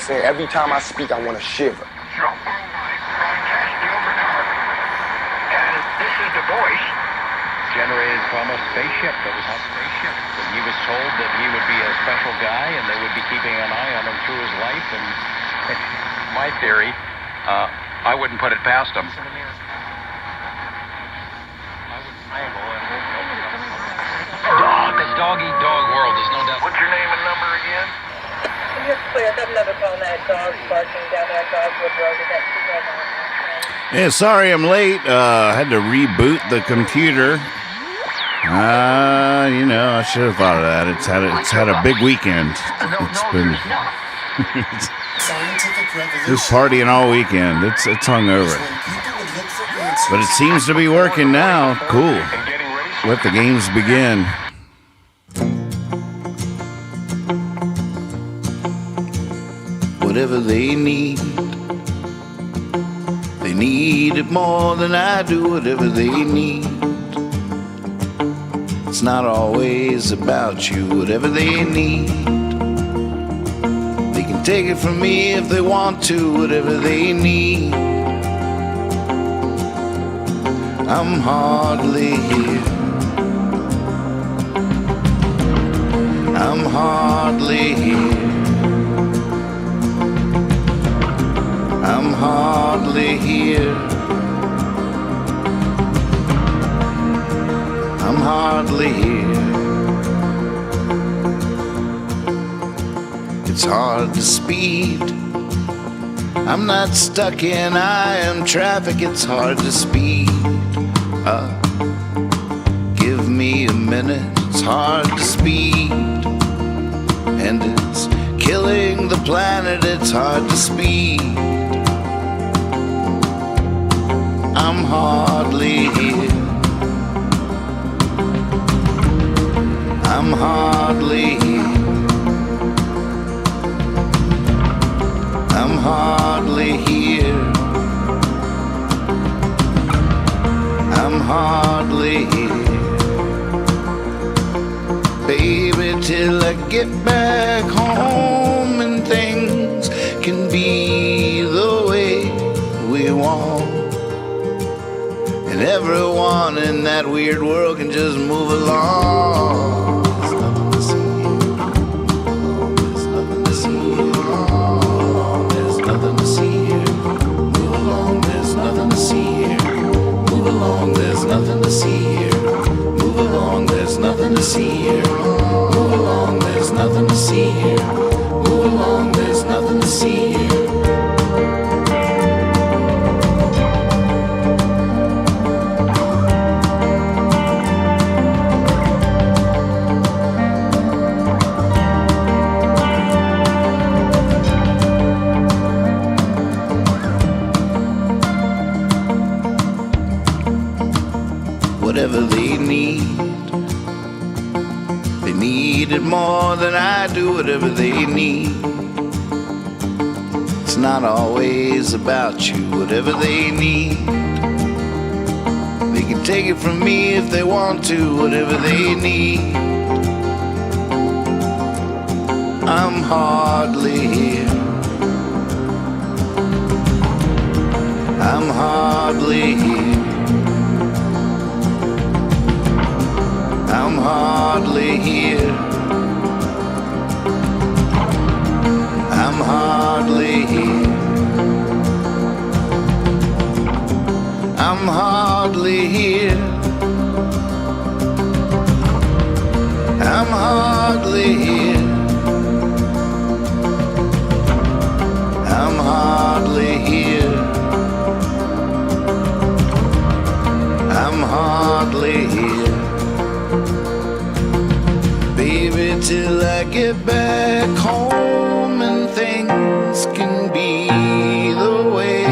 saying? Every time I speak, I want to shiver. And this is the voice generated from a spaceship that was on spaceship. And he was told that he would be a special guy and they would be keeping an eye on him through his life. And my theory, I wouldn't put it past him. Dog. The dog-eat-dog world, there's no doubt. What's your name and number again? Yes, clear. I've got another phone that dog barking down there at Dogwood Road. Is that two guys on? Yeah, sorry I'm late. I had to reboot the computer. I should have thought of that. It's had a big weekend. It's been just partying all weekend. It's hungover, but it seems to be working now. Cool. Let the games begin. Whatever they need it more than I do. Whatever they need, it's not always about you. Whatever they need, they can take it from me if they want to. Whatever they need, I'm hardly here. I'm hardly here. I'm hardly here. I'm hardly here. It's hard to speed. I'm not stuck in I am traffic. It's hard to speed. Give me a minute. It's hard to speed. And it's killing the planet. It's hard to speed. I'm hardly here. I'm hardly here. I'm hardly here. I'm hardly here. Baby, till I get back home and things can be the way we want. And everyone in that weird world can just move along. There's nothing to see here. There's nothing to see here. Move along, there's nothing to see here. Move along, there's nothing to see here. Move along, there's nothing to see here. Move along, there's nothing to see here. Move along, there's nothing to see here. Whatever they need it more than I do. Whatever they need, it's not always about you. Whatever they need, they can take it from me if they want to. Whatever they need, I'm hardly here. I'm hardly here. I'm hardly here. I'm hardly here. I'm hardly here. I'm hardly here. I'm hardly here. I'm hardly here. Baby, till I get back home and things can be the way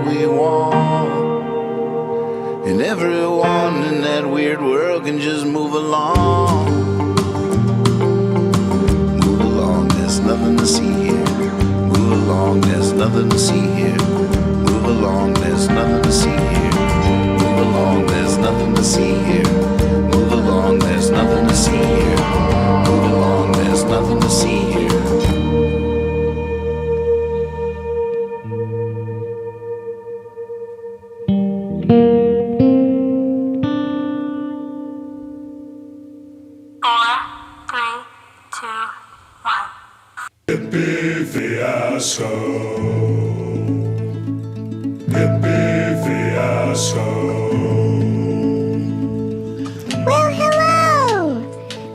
we want. And everyone in that weird world can just move along. Move along, there's nothing to see here. Move along, there's nothing to see here. Move along, there's nothing to see here. Move along, there's nothing to see here. Move along, there's nothing to see here. Move along, there's nothing to see here. fiasco. Hippie fiasco. Well, hello!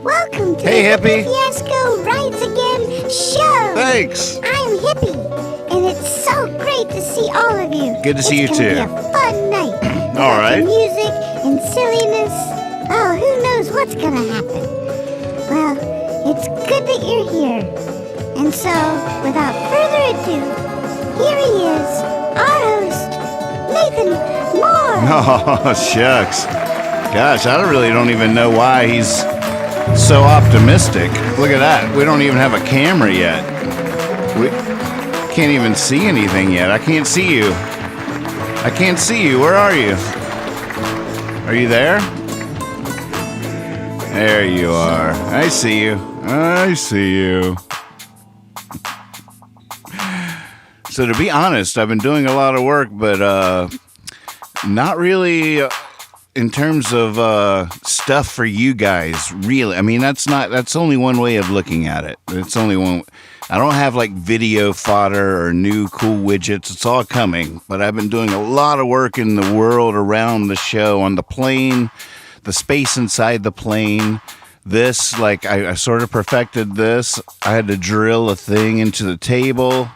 Welcome to Hey, the Hippie. Fiasco Rides Again show! Thanks. I'm Hippie, and it's so great to see all of you. Good to see you, It's too. gonna be a fun night. All right. Music and silliness. Oh, who knows what's gonna happen? Well, it's good that you're here. And so, without further ado, here he is, our host, Nathan Moore. Oh, shucks. Gosh, I really don't even know why he's so optimistic. Look at that. We don't even have a camera yet. We can't even see anything yet. I can't see you. I can't see you. Where are you? Are you there? There you are. I see you. I see you. So to be honest, I've been doing a lot of work, but not really in terms of stuff for you guys, really. I mean, that's only one way of looking at it. It's only one. I don't have like video fodder or new cool widgets. It's all coming, but I've been doing a lot of work in the world around the show, on the plane, the space inside the plane. This, like, I sort of perfected this. I had to drill a thing into the table.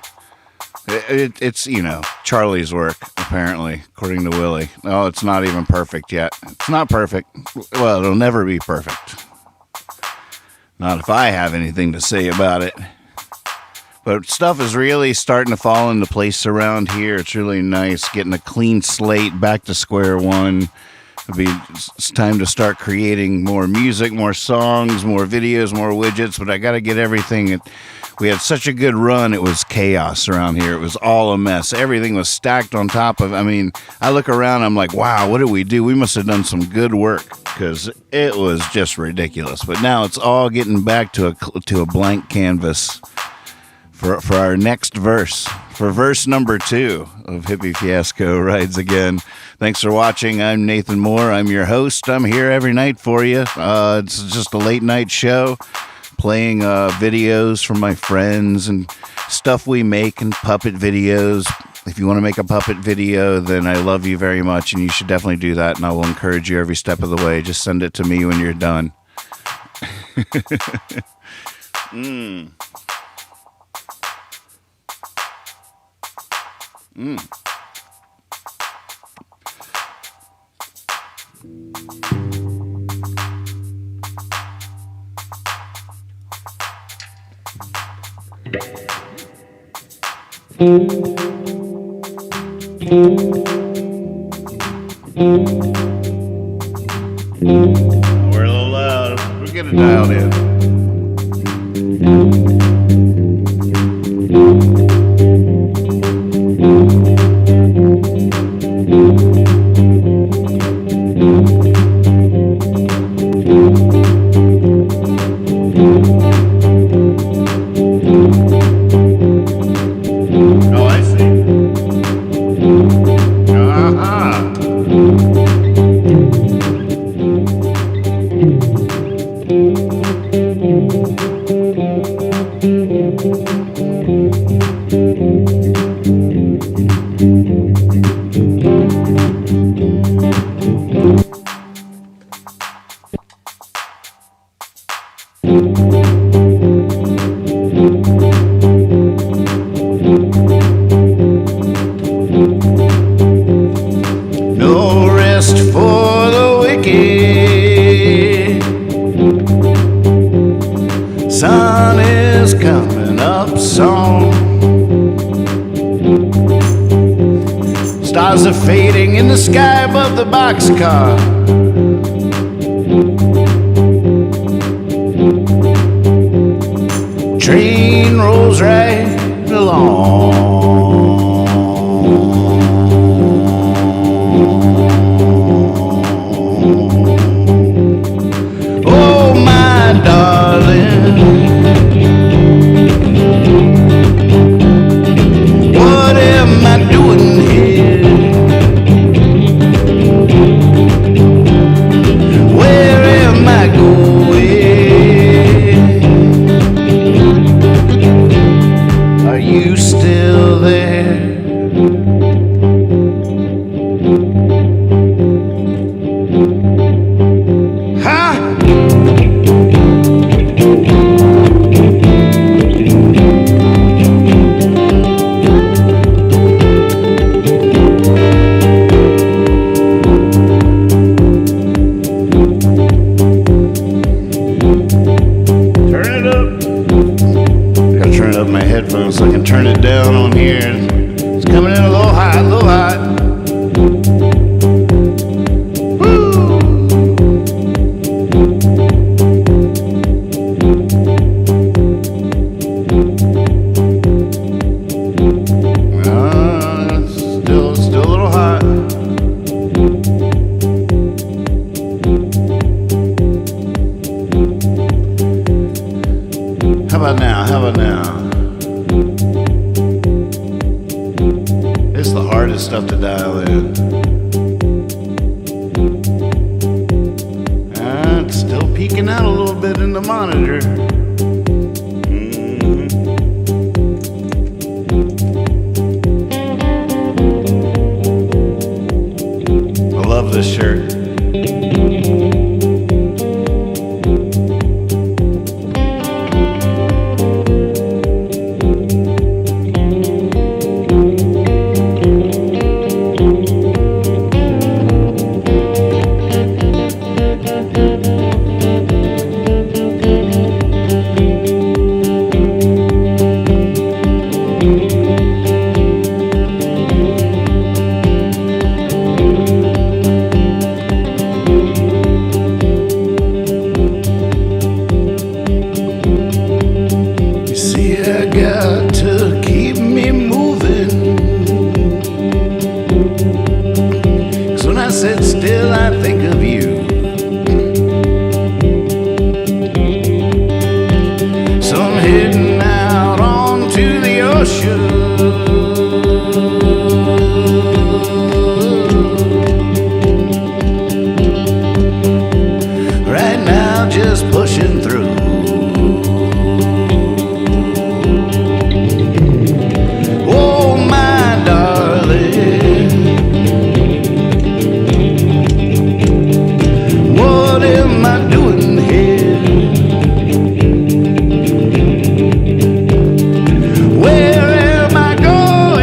It's, you know, Charlie's work, apparently, according to Willie. Oh, it's not even perfect yet. It's not perfect. Well, it'll never be perfect. Not if I have anything to say about it. But stuff is really starting to fall into place around here. It's really nice getting a clean slate, back to square one. It's time to start creating more music, more songs, more videos, more widgets, but I got to get everything. We had such a good run, it was chaos around here. It was all a mess. Everything was stacked on top of, I mean, I look around, I'm like, wow, what did we do? We must have done some good work, because it was just ridiculous. But now it's all getting back to a blank canvas for our next verse. For verse number 2 of Hippie Fiasco Rides Again. Thanks for watching. I'm Nathan Moore. I'm your host. I'm here every night for you. It's just a late night show, playing videos from my friends and stuff we make, and puppet videos. If you want to make a puppet video, then I love you very much, and you should definitely do that, and I will encourage you every step of the way. Just send it to me when you're done. We're a little loud. We'll get it dialed in. Oh, I see. No rest for the wicked. Sun is coming up soon. Stars are fading in the sky above the boxcar. Train rolls right along. Oh, my darling, what am I doing here? Where am I going? you still there? So I can turn it down on here. It's coming in a little hot, a little hot. Woo! Still a little hot. How about now? How about now? It's the hardest stuff to dial in. It's still peeking out a little bit in the monitor. I love this shirt. Got to keep me moving. 'Cause when I sit still, I think of you. So I'm heading out onto the ocean. Right now, just pushing through. Where am I going?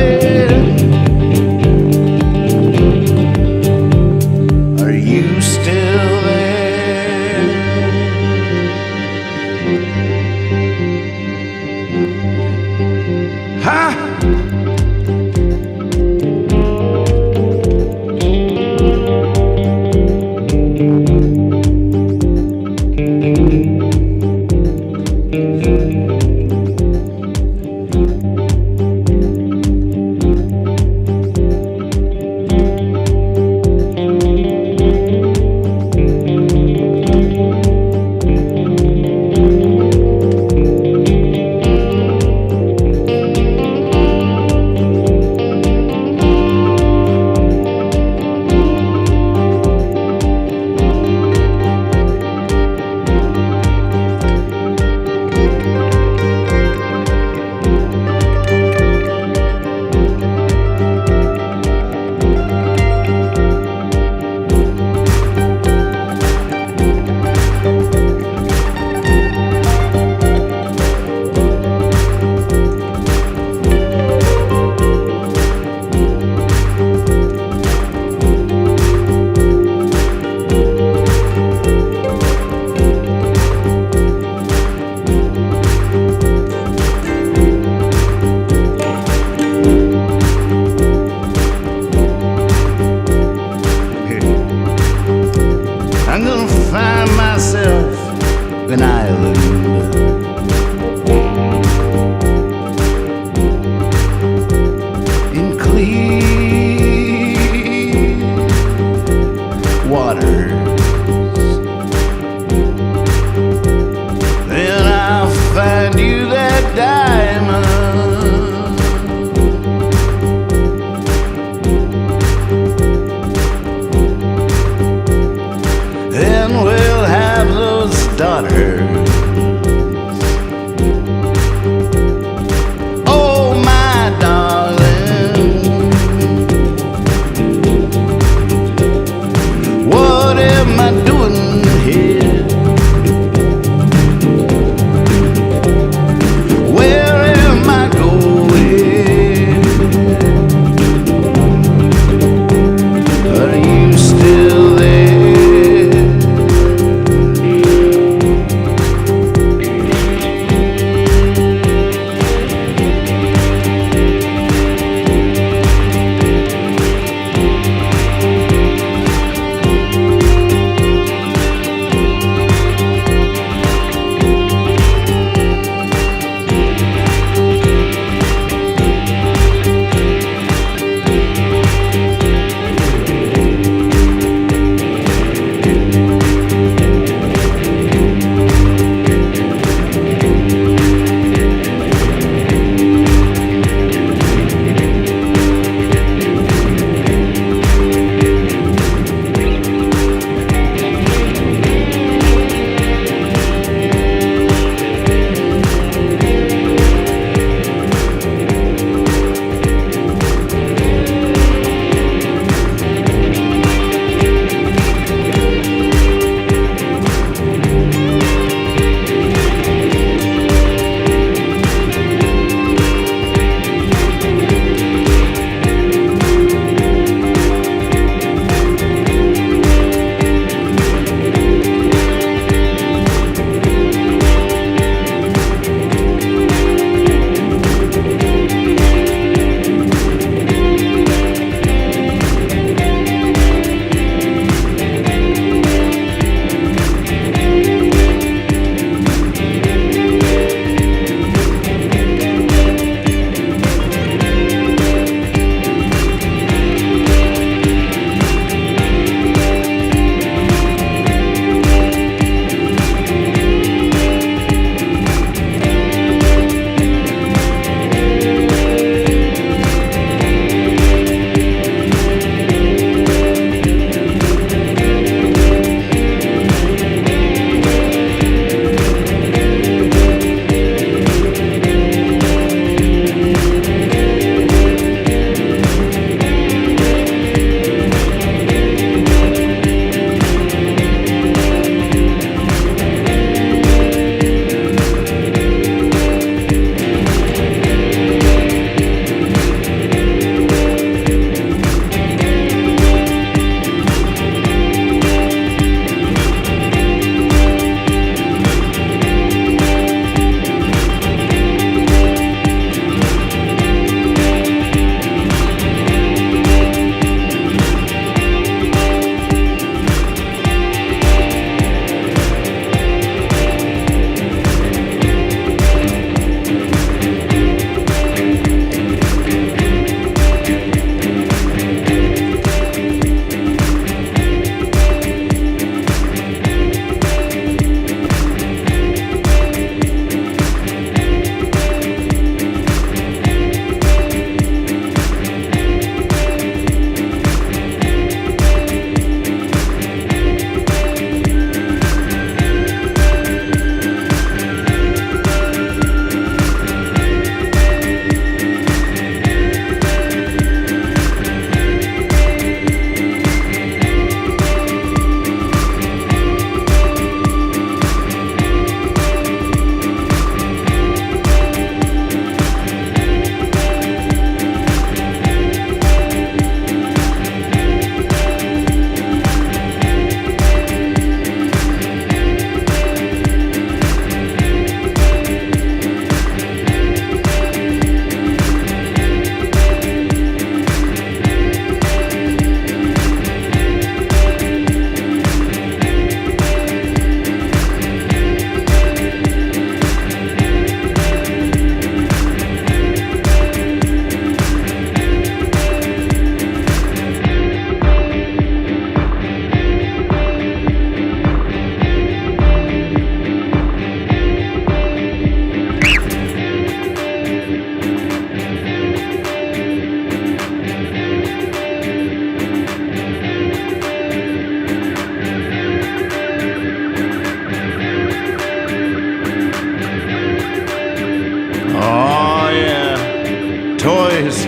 toys.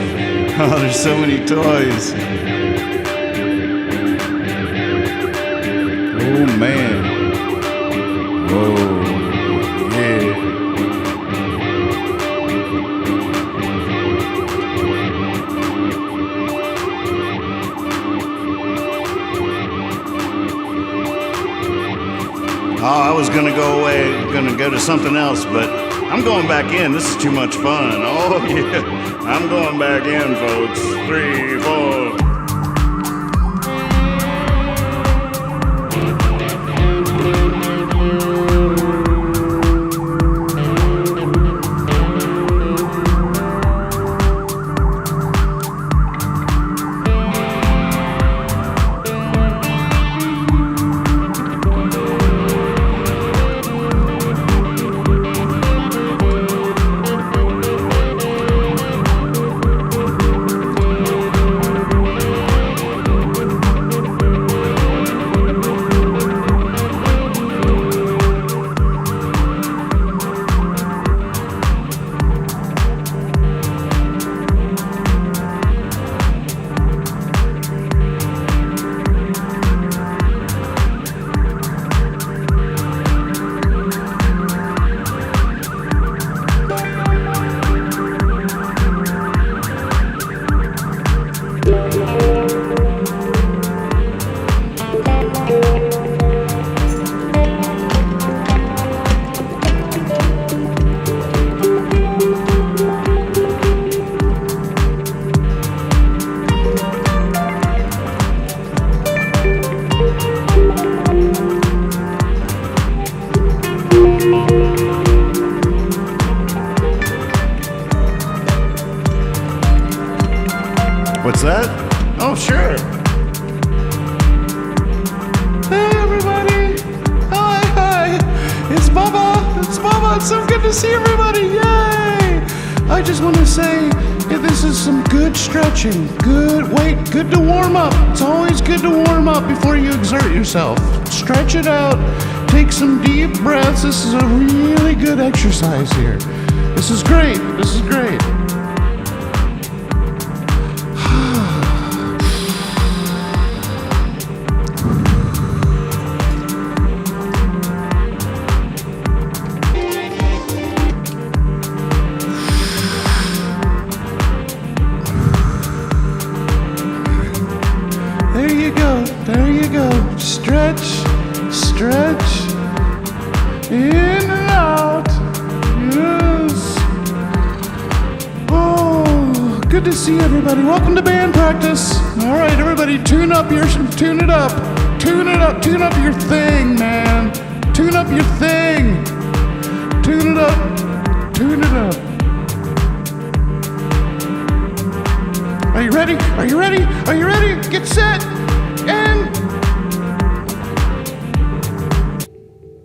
Oh, there's so many toys. Oh, man. Whoa. Yeah. Oh, I was gonna go to something else, but I'm going back in. This is too much fun. Oh yeah, I'm going back in, folks. 3, 4. What's that? Oh, sure. Hey, everybody. Hi. It's Bubba. It's so good to see everybody. Yay. I just want to say that this is some good stretching. Good to warm up. It's always good to warm up before you exert yourself. Stretch it out. Take some deep breaths. This is a really good exercise here. This is great. There you go. Stretch. In and out. Yes. Oh, good to see everybody. Welcome to band practice. All right, everybody, tune it up. Tune it up your thing, man. Tune up your thing. Tune it up. Are you ready? Get set. And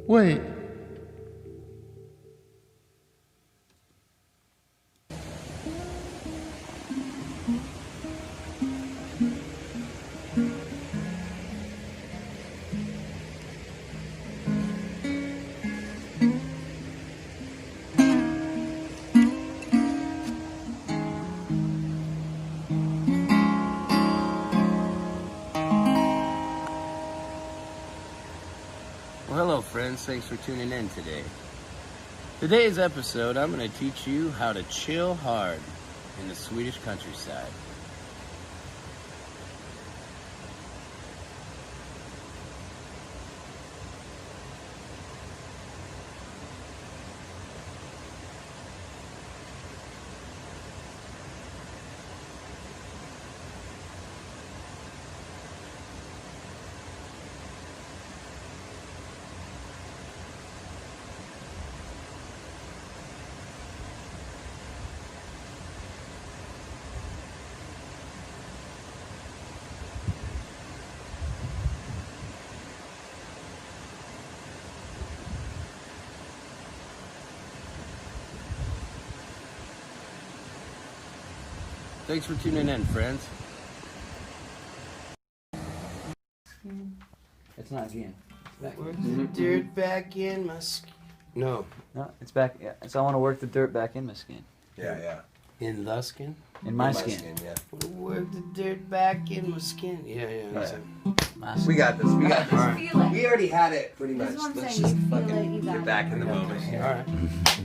wait. Well, hello friends, thanks for tuning in today. Today's episode, I'm going to teach you how to chill hard in the Swedish countryside. Thanks for tuning in, friends. It's not again. Work the dirt back in my skin. No. No, it's back. Yeah, so I want to work the dirt back in my skin. Yeah. In the skin? In my skin. Yeah. Work the dirt back in my skin. Yeah. That's it. We got this. We got this. Feel it. We already had it pretty much. That's what I'm Let's saying, just you feel it, fucking you got get it. back in the moment. All right.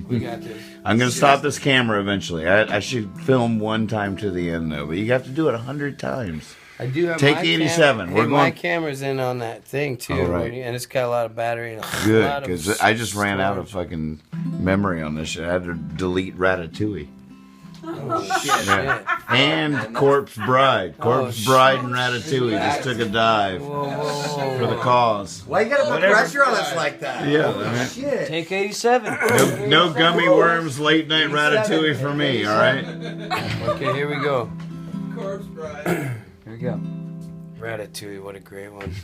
We got this. I'm gonna stop this camera eventually. I should film one time to the end though, but you have to do it 100 times. I do have Take my 87. Hey, We're my going. camera's in on that thing too, All right. and it's got a lot of battery. And a Good, lot of because I just ran out of storage. fucking memory on this shit. I had to delete Ratatouille. Oh, shit. Yeah. And Corpse Bride. Corpse shit. Bride and Ratatouille just took a dive Whoa. for the cause. Why you gotta put Whatever. pressure on us like that? Yeah, Holy man. shit. Take 87. No gummy worms, late night Ratatouille for me, alright? Okay, here we go. Corpse Bride. Here we go. Ratatouille, what a great one.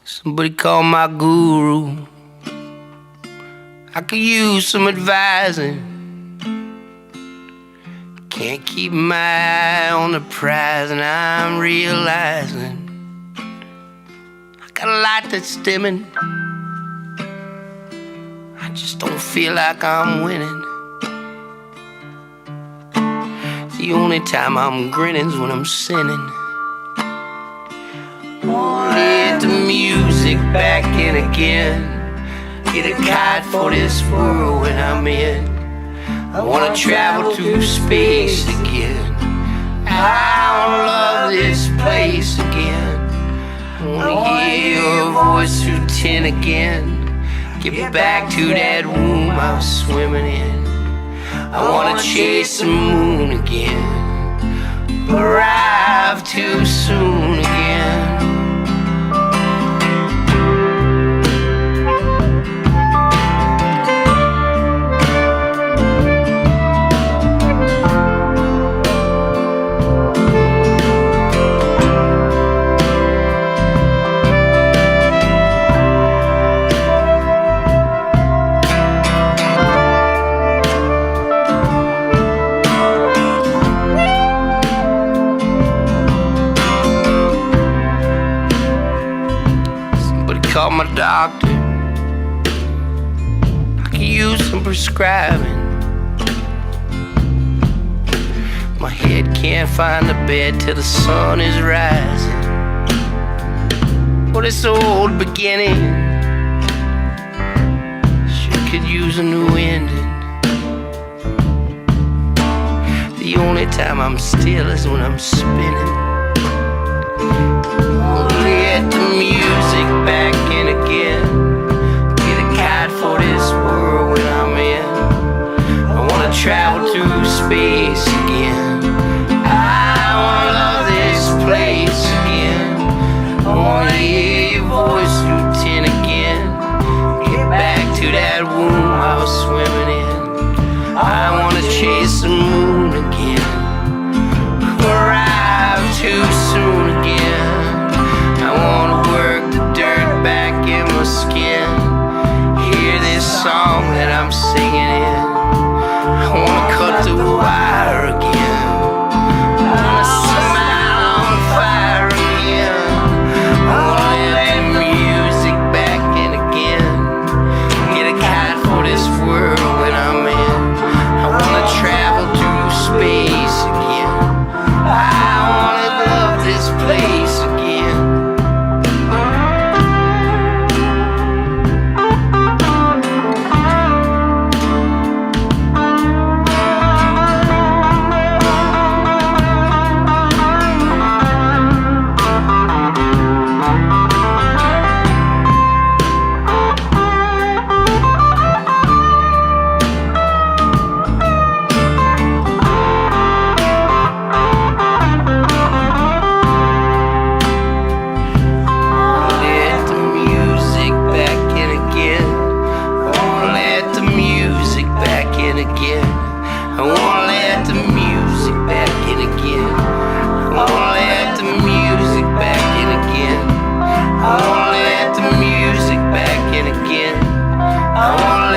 Somebody call my guru. I could use some advising. Can't keep my eye on the prize, and I'm realizing I got a lot that's dimming. I just don't feel like I'm winning. The only time I'm grinning's when I'm sinning. Let the music back in again. Get a kite for this world when I'm in. I wanna travel to space again. I wanna love this place again. I wanna hear your voice through tin again. Get back to that womb I was swimming in. I wanna chase the moon again. Arrive too soon again. Call my doctor. I could use some prescribing. My head can't find the bed till the sun is rising. For this old beginning, sure could use a new ending. The only time I'm still is when I'm spinning. Let the music back in again. Get a kite for this world when I'm in. I wanna travel to space again. I wanna love this place again. I wanna hear your voice through tin again. Get back to that womb I was swimming in. I wanna chase the moon again. Arrive too soon again. I wanna work the dirt back in my skin. Hear this song that I'm singing in. I wanna cut the wire again. I wanna smile on fire again. I wanna let the music back in again. Get a kite for this world when I'm in. I wanna travel to space again. I wanna love this place again. Let the music back in again. I wanna let the music back in again. I wanna let the music back in again. I wanna let the music back in again. I wanna let the music back in again. I wanna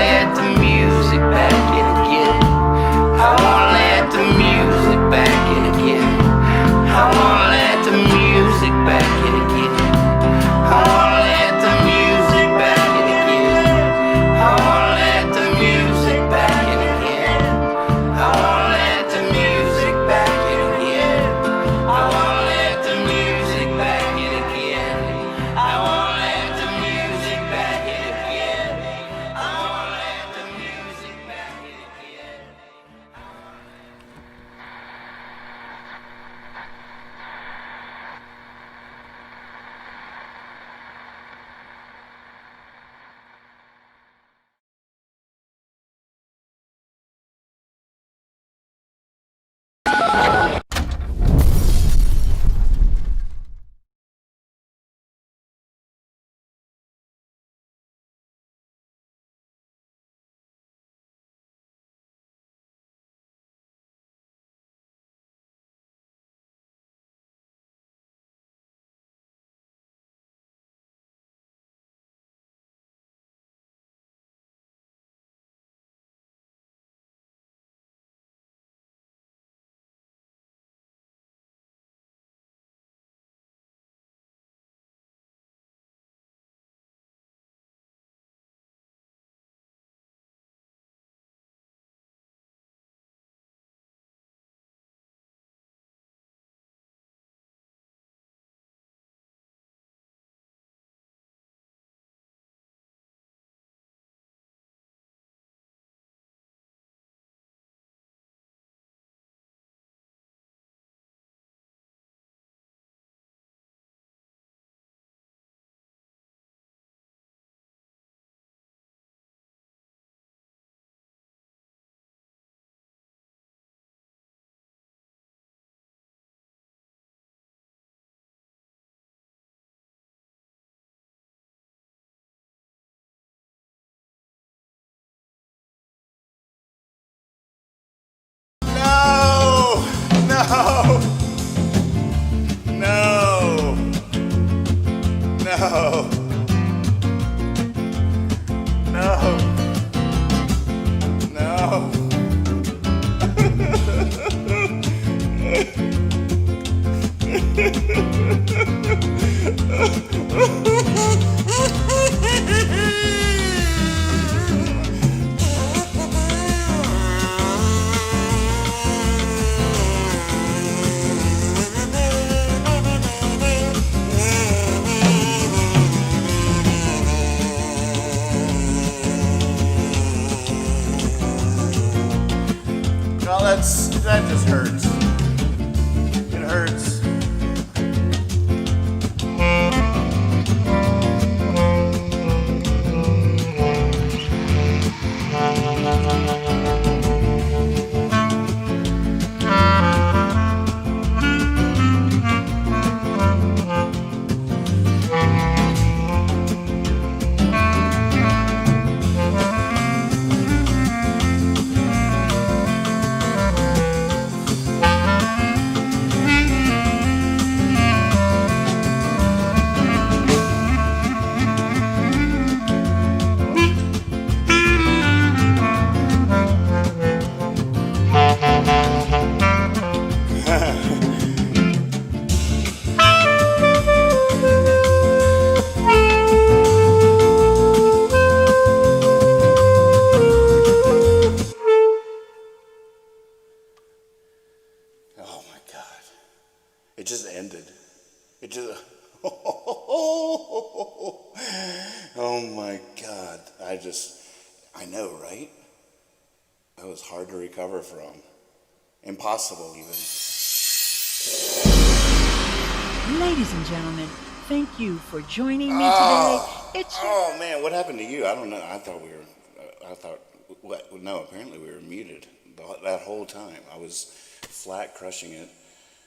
that just hurts. It hurts. Oh my God. It just ended. It just. Oh my God. I know, right? That was hard to recover from. Impossible, even. Ladies and gentlemen, thank you for joining me today. Oh man, what happened to you? I don't know. I thought, what? No, apparently we were muted that whole time. I was flat crushing it.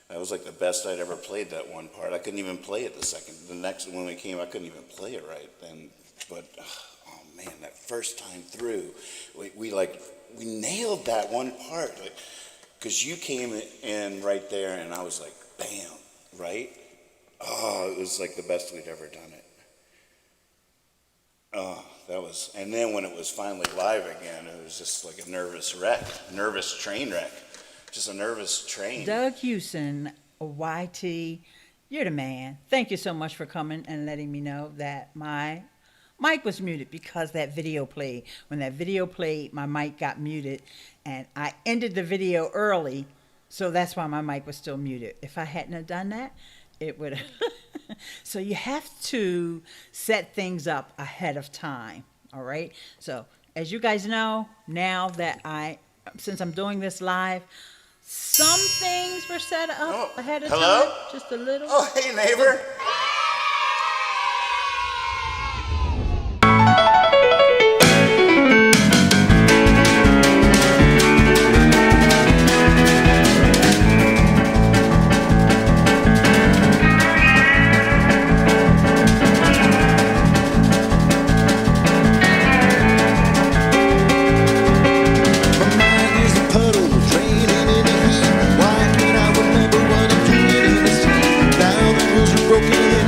That was like the best I'd ever played that one part. I couldn't even play it the next when we came, I couldn't even play it right then. But oh man, that first time through, we nailed that one part. Because you came in right there, and I was like, bam, right? Oh, it was like the best we'd ever done it. Oh, and then when it was finally live again, it was just like a nervous train wreck. Just a nervous train. Doug Hewson, YT, you're the man. Thank you so much for coming and letting me know that my mic was muted because that video played. When that video played, my mic got muted, and I ended the video early, so that's why my mic was still muted. If I hadn't have done that, it would have. So you have to set things up ahead of time, all right? So as you guys know, now that since I'm doing this live, some things were set up ahead of time, just a little. Oh, hey, neighbor. Broken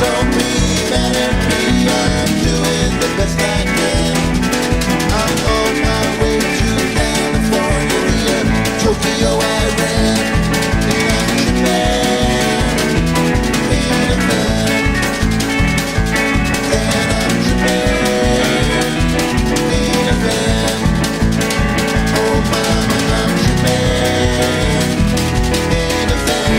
Don't be mad at me, I'm doing the best I can. I'm on my way to California, Tokyo I ran, and I'm Japan, being a man. And I'm Japan, being a man. Oh mama, I'm Japan, being a fan.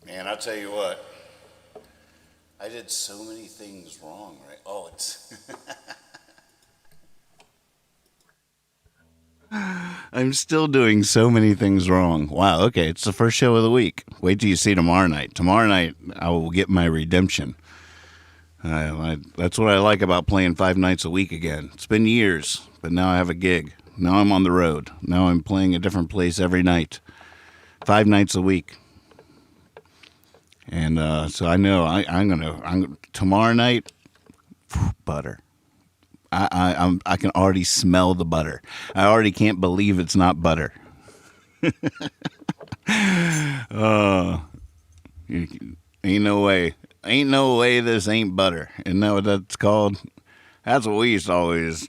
Man, I'll tell you what. I did so many things wrong, right? Oh, it's. I'm still doing so many things wrong. Wow, okay, it's the first show of the week. Wait till you see tomorrow night. Tomorrow night, I will get my redemption. That's what I like about playing 5 nights a week again. It's been years, but now I have a gig. Now I'm on the road. Now I'm playing a different place every night. 5 nights a week. And so I know I'm tomorrow night, butter. I can already smell the butter. I already can't believe it's not butter. Ain't no way this ain't butter. Isn't that what that's called? That's what we used to always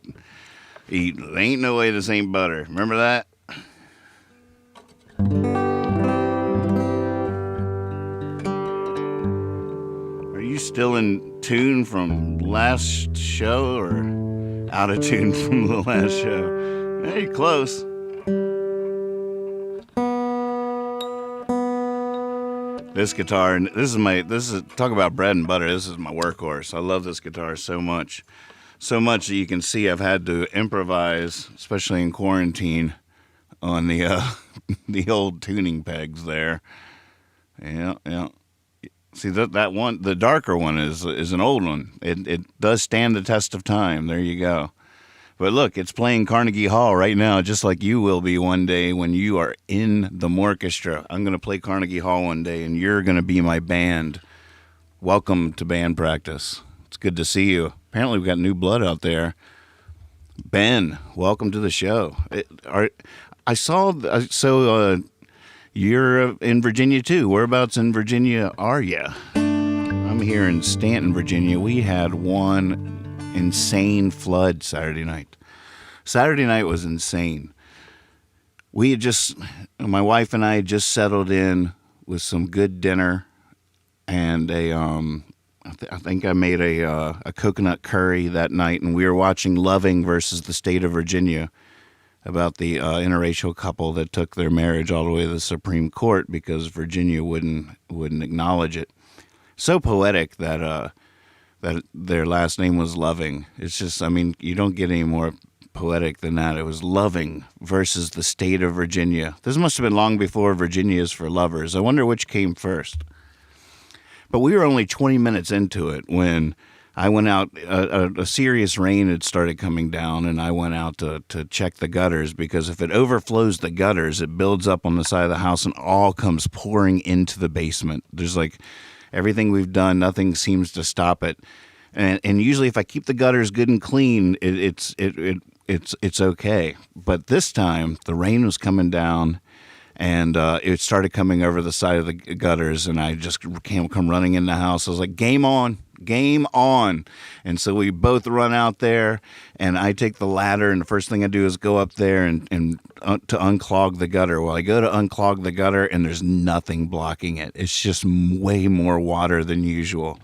eat. Ain't no way this ain't butter. Remember that? Are you still in tune from last show or out of tune from the last show? Hey, close. This guitar, and this is talk about bread and butter. This is my workhorse. I love this guitar so much that you can see I've had to improvise, especially in quarantine, on the the old tuning pegs there. Yeah. See that one, the darker one is an old one. It does stand the test of time. There you go. But look, it's playing Carnegie Hall right now, just like you will be one day when you are in the orchestra. I'm going to play Carnegie Hall one day, and you're going to be my band. Welcome to band practice. It's good to see you. Apparently, we've got new blood out there. Ben, welcome to the show. You're in Virginia, too. Whereabouts in Virginia are you? I'm here in Stanton, Virginia. We had one insane flood Saturday night. Saturday night was insane. My wife and I had just settled in with some good dinner and I think I made a coconut curry that night, and we were watching Loving versus the state of Virginia about the interracial couple that took their marriage all the way to the Supreme Court because Virginia wouldn't acknowledge it. So poetic that their last name was Loving. It's just, I mean, you don't get any more poetic than that. It was Loving versus the state of Virginia. This must have been long before Virginia is for lovers. I wonder which came first. But we were only 20 minutes into it when I went out. A serious rain had started coming down, and I went out to check the gutters, because if it overflows the gutters, it builds up on the side of the house and all comes pouring into the basement. There's like everything we've done, nothing seems to stop it. And usually if I keep the gutters good and clean, it's okay. But this time the rain was coming down, and it started coming over the side of the gutters, and I just come running in the house. I was like, game on. And so we both run out there, and I take the ladder, and the first thing I do is go up there and to unclog the gutter. Well, I go to unclog the gutter, and there's nothing blocking it. It's just way more water than usual.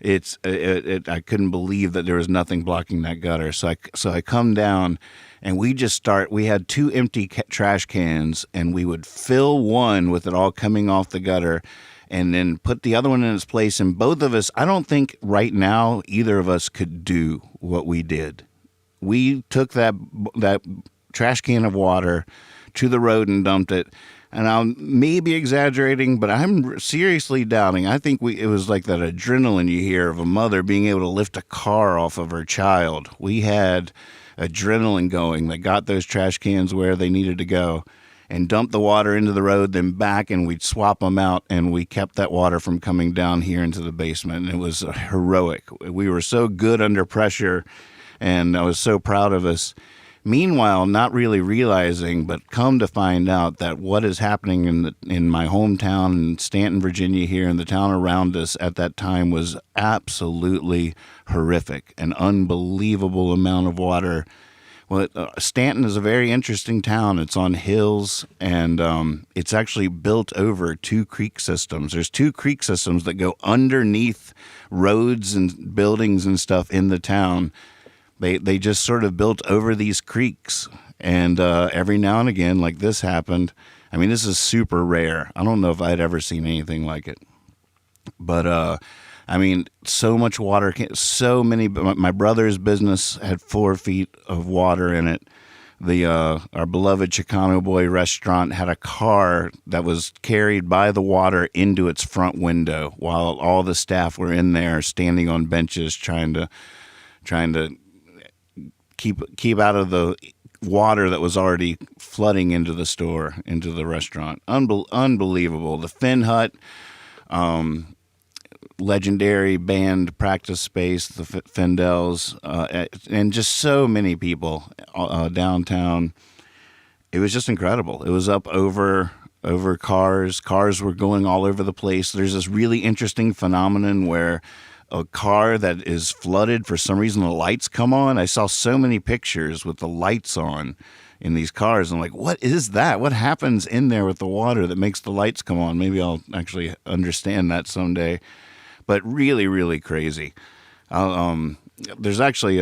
I couldn't believe that there was nothing blocking that gutter. So I come down, and we had 2 empty trash cans, and we would fill one with it all coming off the gutter, and then put the other one in its place. And both of us, I don't think right now either of us could do what we did. We took that trash can of water, to the road and dumped it. And I'm maybe exaggerating, but I'm seriously doubting. I think it was like that adrenaline you hear of a mother being able to lift a car off of her child. We had adrenaline going that got those trash cans where they needed to go and dumped the water into the road, then back, and we'd swap them out, and we kept that water from coming down here into the basement. And it was heroic. We were so good under pressure, and I was so proud of us. Meanwhile, not really realizing, but come to find out that what is happening in my hometown in Stanton, Virginia, here in the town around us at that time was absolutely horrific. An unbelievable amount of water. Well, Stanton is a very interesting town. It's on hills, and it's actually built over two creek systems. There's two creek systems that go underneath roads and buildings and stuff in the town. They just sort of built over these creeks, and every now and again, like this happened. I mean, this is super rare. I don't know if I'd ever seen anything like it. But, I mean, so much water, so many. My brother's business had 4 feet of water in it. Our beloved Chicano Boy restaurant had a car that was carried by the water into its front window while all the staff were in there standing on benches trying to keep out of the water that was already flooding into the store, into the restaurant. Unbelievable. The Finn Hut, legendary band practice space, the Fendels, and just so many people downtown. It was just incredible. It was up over cars. Cars were going all over the place. There's this really interesting phenomenon where a car that is flooded, for some reason the lights come on. I saw so many pictures with the lights on in these cars. I'm like, what is that? What happens in there with the water that makes the lights come on? Maybe I'll actually understand that someday. But really, really crazy. There's actually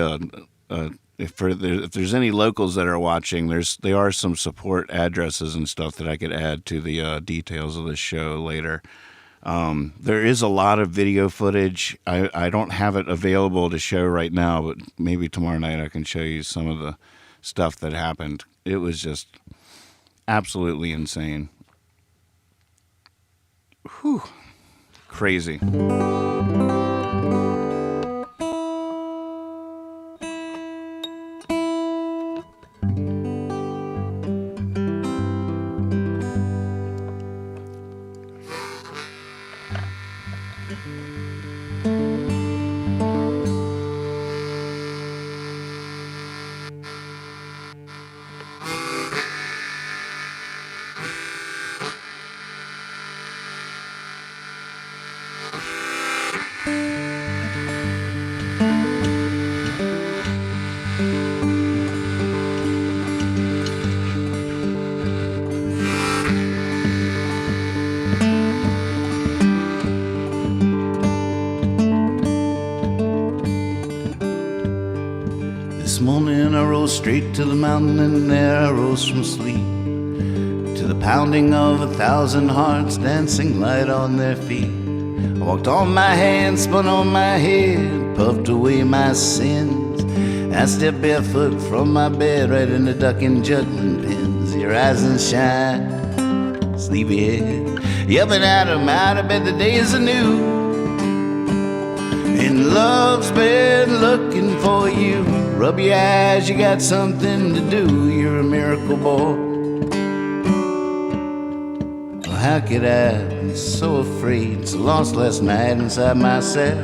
if there's any locals that are watching, there are some support addresses and stuff that I could add to the details of this show later. There is a lot of video footage. I don't have it available to show right now, but maybe tomorrow night I can show you some of the stuff that happened. It was just absolutely insane. Whew. Crazy. This morning I rose straight to the mountain, and there I rose from sleep, to the pounding of 1,000 hearts dancing light on their feet. I walked on my hands, spun on my head, puffed away my sins. I stepped barefoot from my bed right into ducking juggling pins. Your eyes and shine, sleepyhead. You up and out of bed, the day is anew. And love's been looking for you. Rub your eyes, you got something to do. You're a miracle boy. Well, how could I be so afraid? So lost last night inside myself.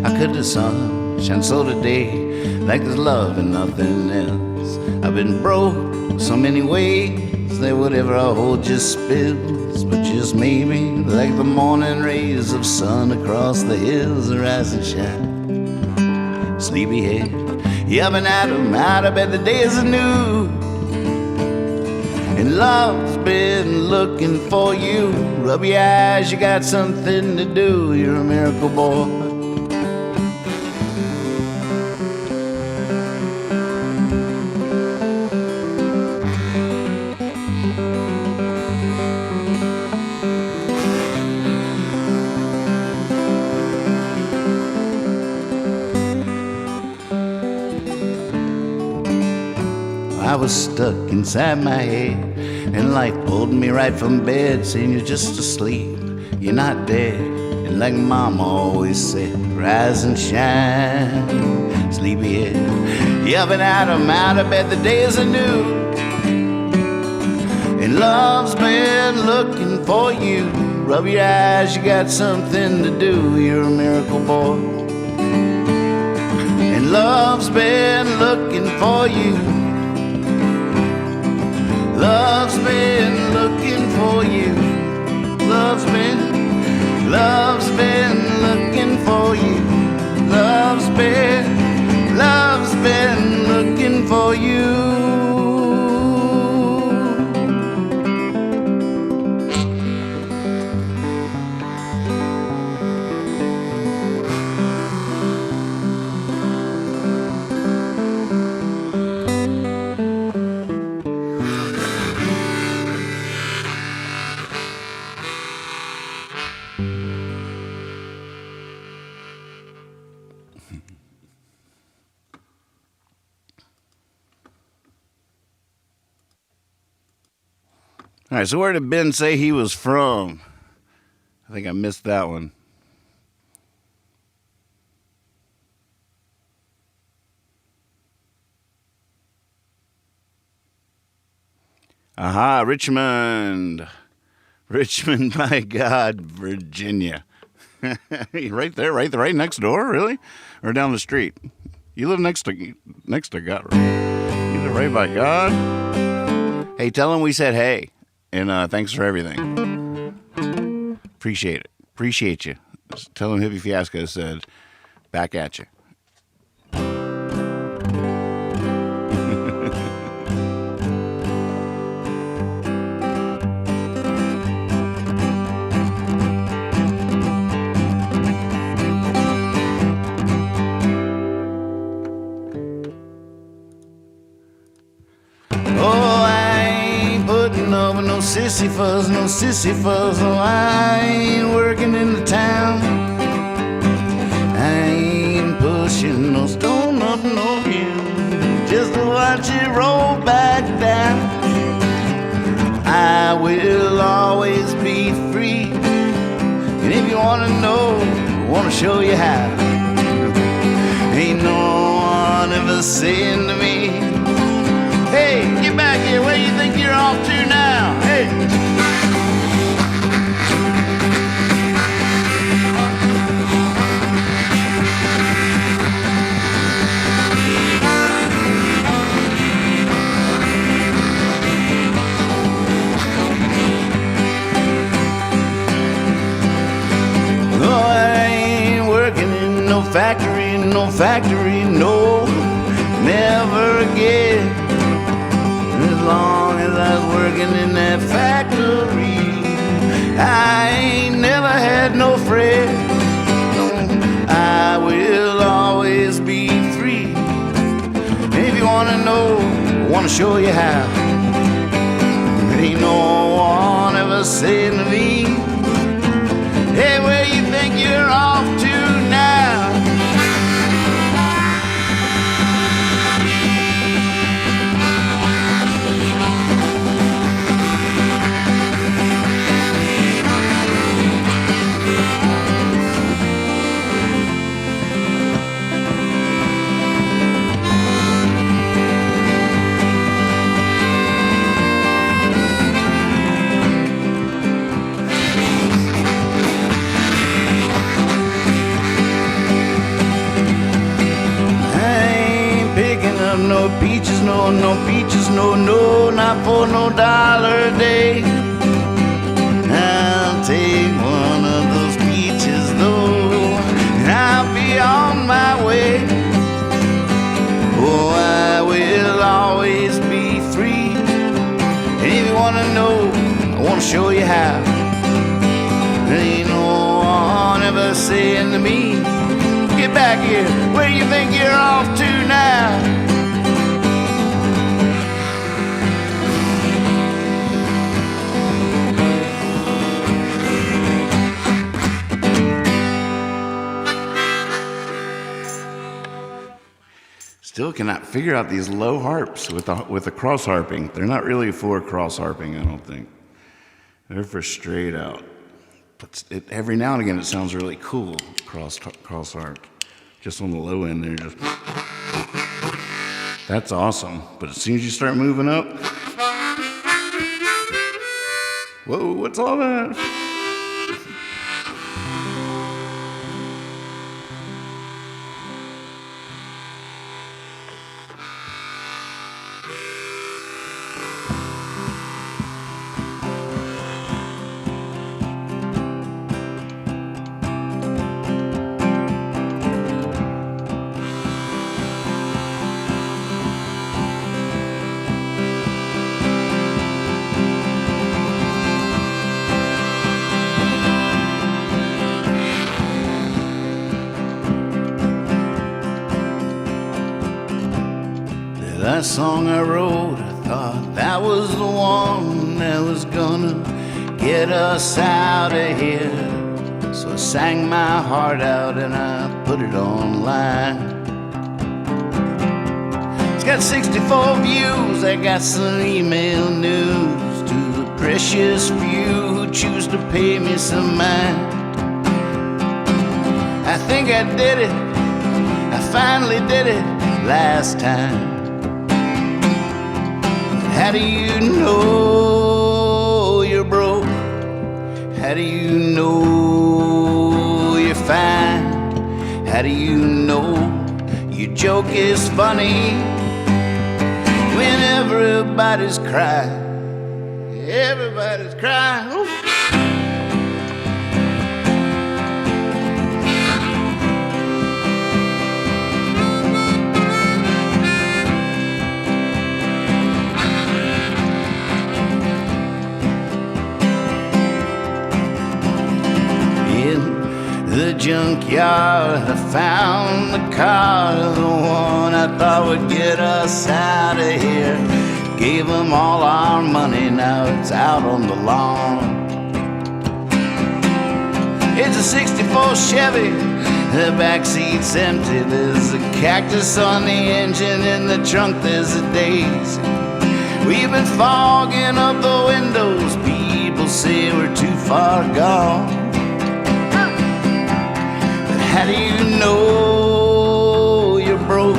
How could the sun shine so today like there's love and nothing else? I've been broke so many ways that whatever I hold just spills. But just maybe, like the morning rays of sun across the hills, rise and shine. Sleepyhead, you up and out of bed, the day is anew. And love's been looking for you. Rub your eyes, you got something to do. You're a miracle boy. I was stuck inside my head, And life pulled me right from bed, saying you're just asleep, you're not dead. And like Mama always said, rise and shine, sleepyhead. You up and out, I'm out of bed, the days are new. And love's been looking for you. Rub your eyes, you got something to do. You're a miracle boy. And love's been looking for you. Love's been looking for you. Love's been looking for you. Love's been looking for you. All right, so where did Ben say he was from? I think I missed that one. Aha, Richmond. Richmond, my God, Virginia. Right there, right next door, really? Or down the street? You live next to God, right? You live right by God? Hey, tell him we said hey. And thanks for everything. Appreciate it. Appreciate you. Just tell him Hippie Fiasco said, back at you. No sissy fuzz, no, I ain't working in the town. I ain't pushing no stone up no hill, just to watch it roll back down. I will always be free, and if you wanna know, I wanna show you how. Ain't no one ever saying to me, hey, get back here, where you think you're off to now? Hey! Factory, no, never again. As long as I was working in that factory, I ain't never had no friend. No, I will always be free. And if you wanna know, I wanna show you how. Ain't no one ever saying to me, hey, where you think you're off to now? No peaches, no peaches, no, not for no $1 a day. I'll take one of those peaches though, and I'll be on my way. Oh, I will always be free. And if you wanna know, I wanna show you how. Ain't no one ever saying to me, get back here, where you think you're off to now? still cannot figure out these low harps with the cross harping. They're not really for cross harping, I don't think. They're for straight out. But every now and again it sounds really cool, cross harp. Just on the low end there, just that's awesome. But as soon as you start moving up, whoa, what's all that? That song I wrote, I thought that was the one that was gonna get us out of here. So I sang my heart out and I put it online. It's got 64 views, I got some email news to the precious few who choose to pay me some mind. I think I did it, I finally did it last time. How do you know you're broke? How do you know you're fine? How do you know your joke is funny when everybody's crying? Everybody's crying. Ooh. The junkyard, I found the car, the one I thought would get us out of here. Gave them all our money, now it's out on the lawn. It's a 64 Chevy, the back seat's empty. There's a cactus on the engine, in the trunk there's a daisy. We've been fogging up the windows, people say we're too far gone. How do you know you're broke?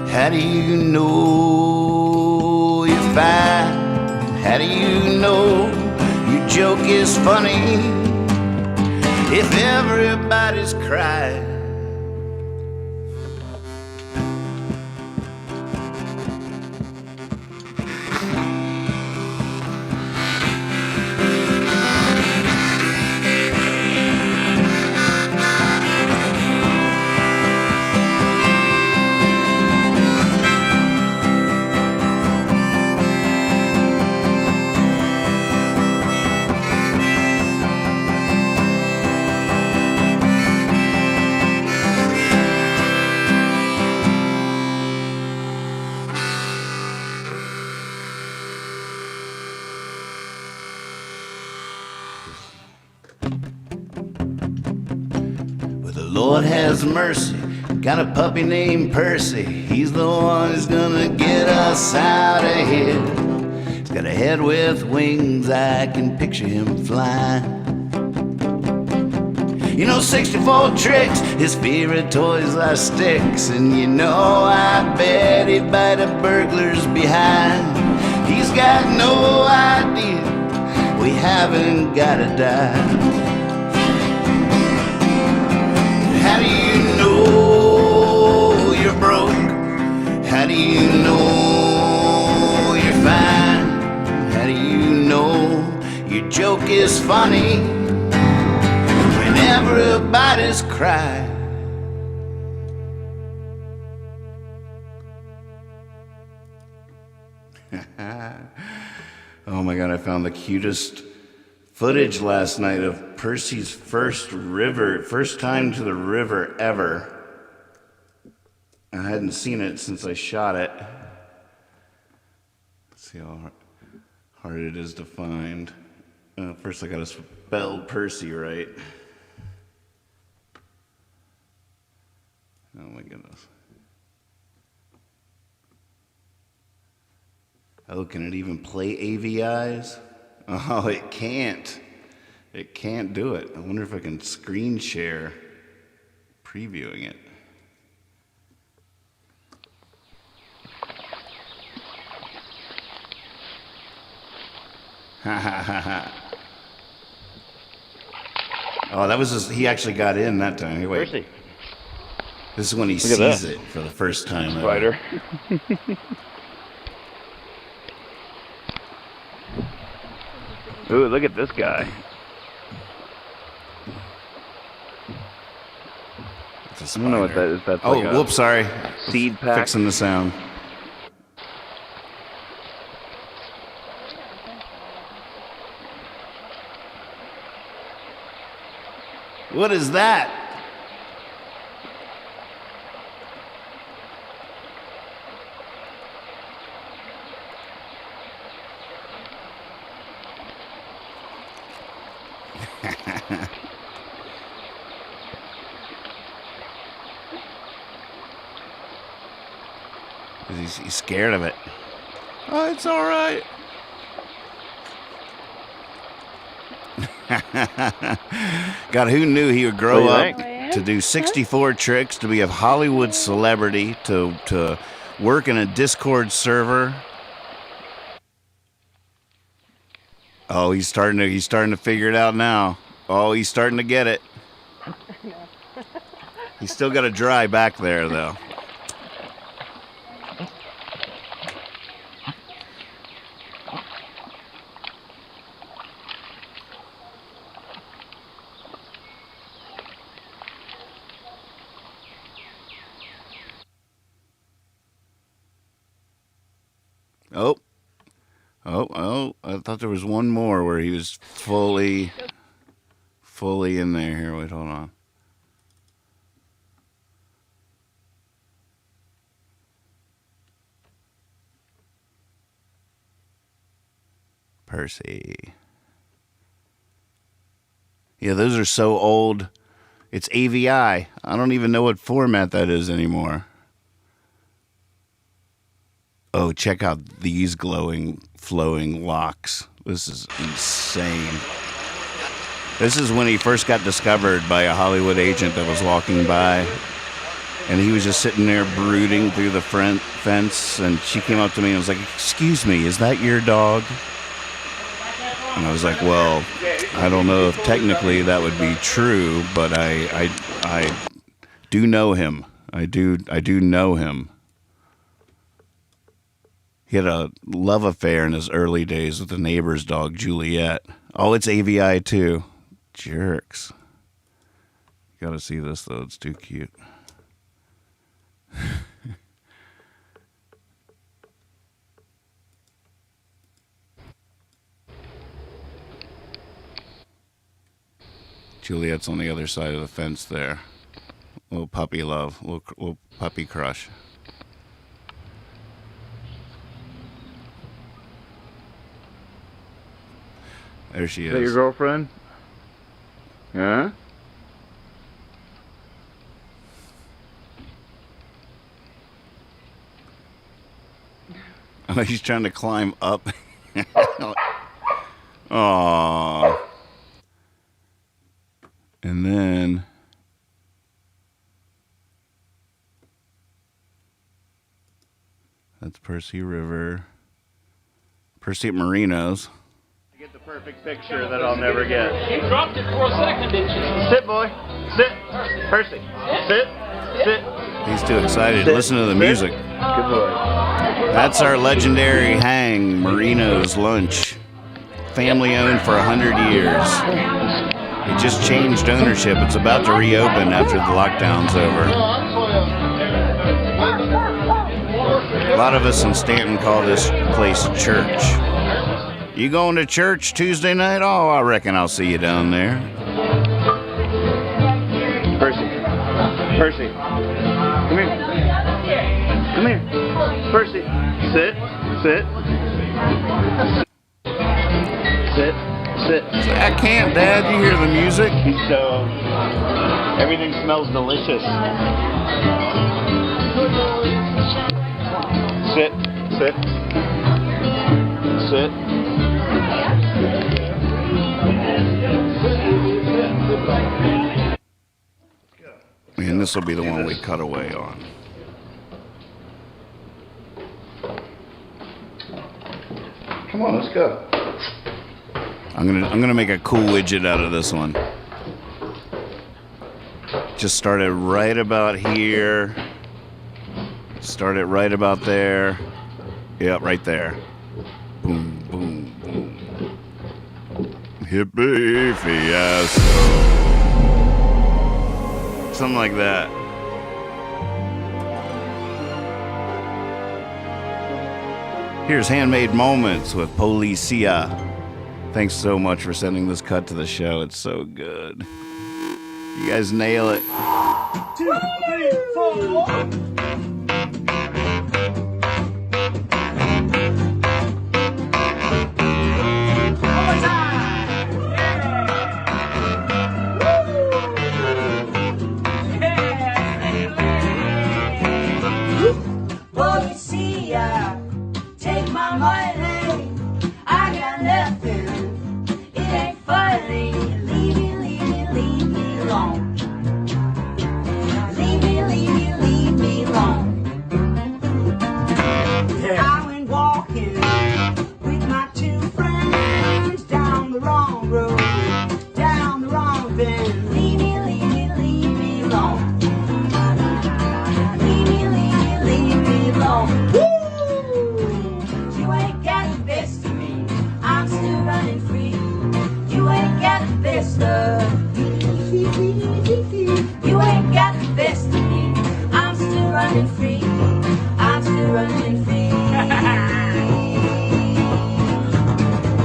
How do you know you're fine? How do you know your joke is funny if everybody's crying? Lord has mercy, got a puppy named Percy. He's the one who's gonna get us out of here. He's got a head with wings, I can picture him flying. You know, 64 tricks, his favorite toys are sticks. And you know, I bet he'd bite a burglar's behind. He's got no idea we haven't gotta die. How do you know you're broke? How do you know you're fine? How do you know your joke is funny when everybody's crying? Oh my God, I found the cutest footage last night of Percy's first time to the river ever. I hadn't seen it since I shot it. Let's see how hard it is to find. First I gotta spell Percy right. Oh my goodness. Oh, can it even play AVIs? Oh, it can't. It can't do it. I wonder if I can screen share previewing it. Ha ha ha ha. Oh, that was he actually got in that time. Hey, wait. Percy. This is when he Look at sees that. it for the first time. Spider. Ooh, look at this guy. It's a I don't know what spider. that is. That's Oh, like a whoops, sorry. seed pack. Fixing the sound. What is that? He's scared of it. Oh, it's all right. God, who knew he would grow What do you up think? to do 64 tricks, to be a Hollywood celebrity, to work in a Discord server? Oh, he's starting to figure it out now. Oh, he's starting to get it. He's still got a dry back there, though. Oh, I thought there was one more where he was fully in there. Here, wait, hold on. Percy. Yeah, those are so old. It's AVI. I don't even know what format that is anymore. Oh, check out these glowing, flowing locks. This is insane. This is when he first got discovered by a Hollywood agent that was walking by. And he was just sitting there brooding through the fence. And she came up to me and was like, "Excuse me, is that your dog?" And I was like, "Well, I don't know if technically that would be true, but I do know him. I do know him." He had a love affair in his early days with the neighbor's dog, Juliet. Oh, it's AVI too. Jerks. You gotta see this though, it's too cute. Juliet's on the other side of the fence there. Little puppy love, little puppy crush. There she Is that your is. girlfriend? Huh? Oh, he's trying to climb up. Aww. And then that's Percy River. Percy at Marinos. Get the perfect picture that I'll never get. You dropped it for a second, didn't you? Sit, boy. Sit. Percy. Sit. Sit. He's too excited. Sit. Listen to the Sit. music. Good boy. That's our legendary hang, Marinos Lunch. Family owned for 100 years. It just changed ownership. It's about to reopen after the lockdown's over. A lot of us in Stanton call this place church. You going to church Tuesday night? Oh, I reckon I'll see you down there. Percy. Percy. Come here. Come here. Percy. Sit. Sit. Sit. Sit. I can't, Dad. You hear the music? So, everything smells delicious. Sit. Sit. That's it. And this will be the one we cut away on. Come on, let's go. I'm gonna make a cool widget out of this one. Just start it right about here. Start it right about there. Yep, right there. Boom, boom, boom. Hippie fiasco. Something like that. Here's Handmade Moments with Policia. Thanks so much for sending this cut to the show. It's so good. You guys nail it. 2, 3, 4. Policia, take my money. I got nothing. It ain't funny. Leave me alone. Leave me alone. I went walking with my 2 friends down the wrong road, down the wrong bend. Leave me alone. Leave me alone. You ain't got the best of me. I'm still running free. You ain't got the best of me. You ain't got the best of me. I'm still running free. I'm still running free.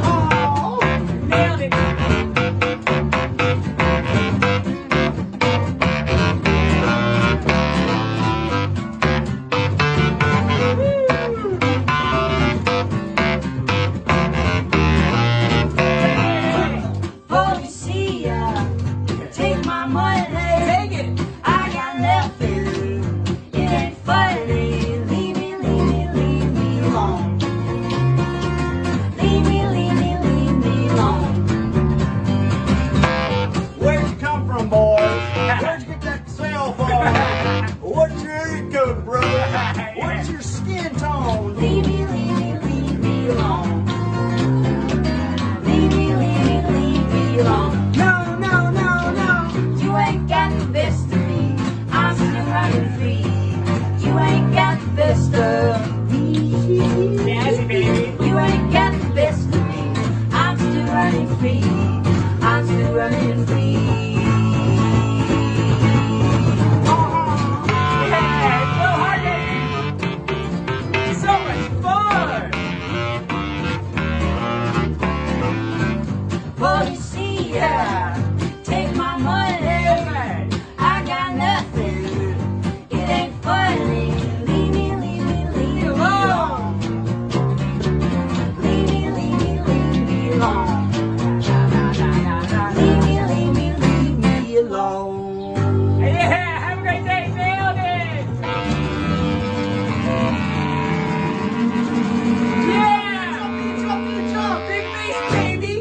Oh, nailed it. Policia, take my money. Take it. I got nothing. It ain't funny. Leave me alone. Leave me alone. Where'd you come from, boys? Where'd you get that cell phone? What's your income, brother? What's your skin tone? Leave me alone. Leave me alone. No. You ain't got the best of me. I'm still running free. You ain't got the best of me. Nasty baby. You ain't got the best of me. I'm still running free. I'm still running free. Yeah, it's so hard, baby. So much fun. Policia, take my money. I got nothing. It ain't funny. Leave me alone. Leave me alone. Leave me alone. Yeah, have a great day. Nailed it. Yeah. Jump. Big face, baby.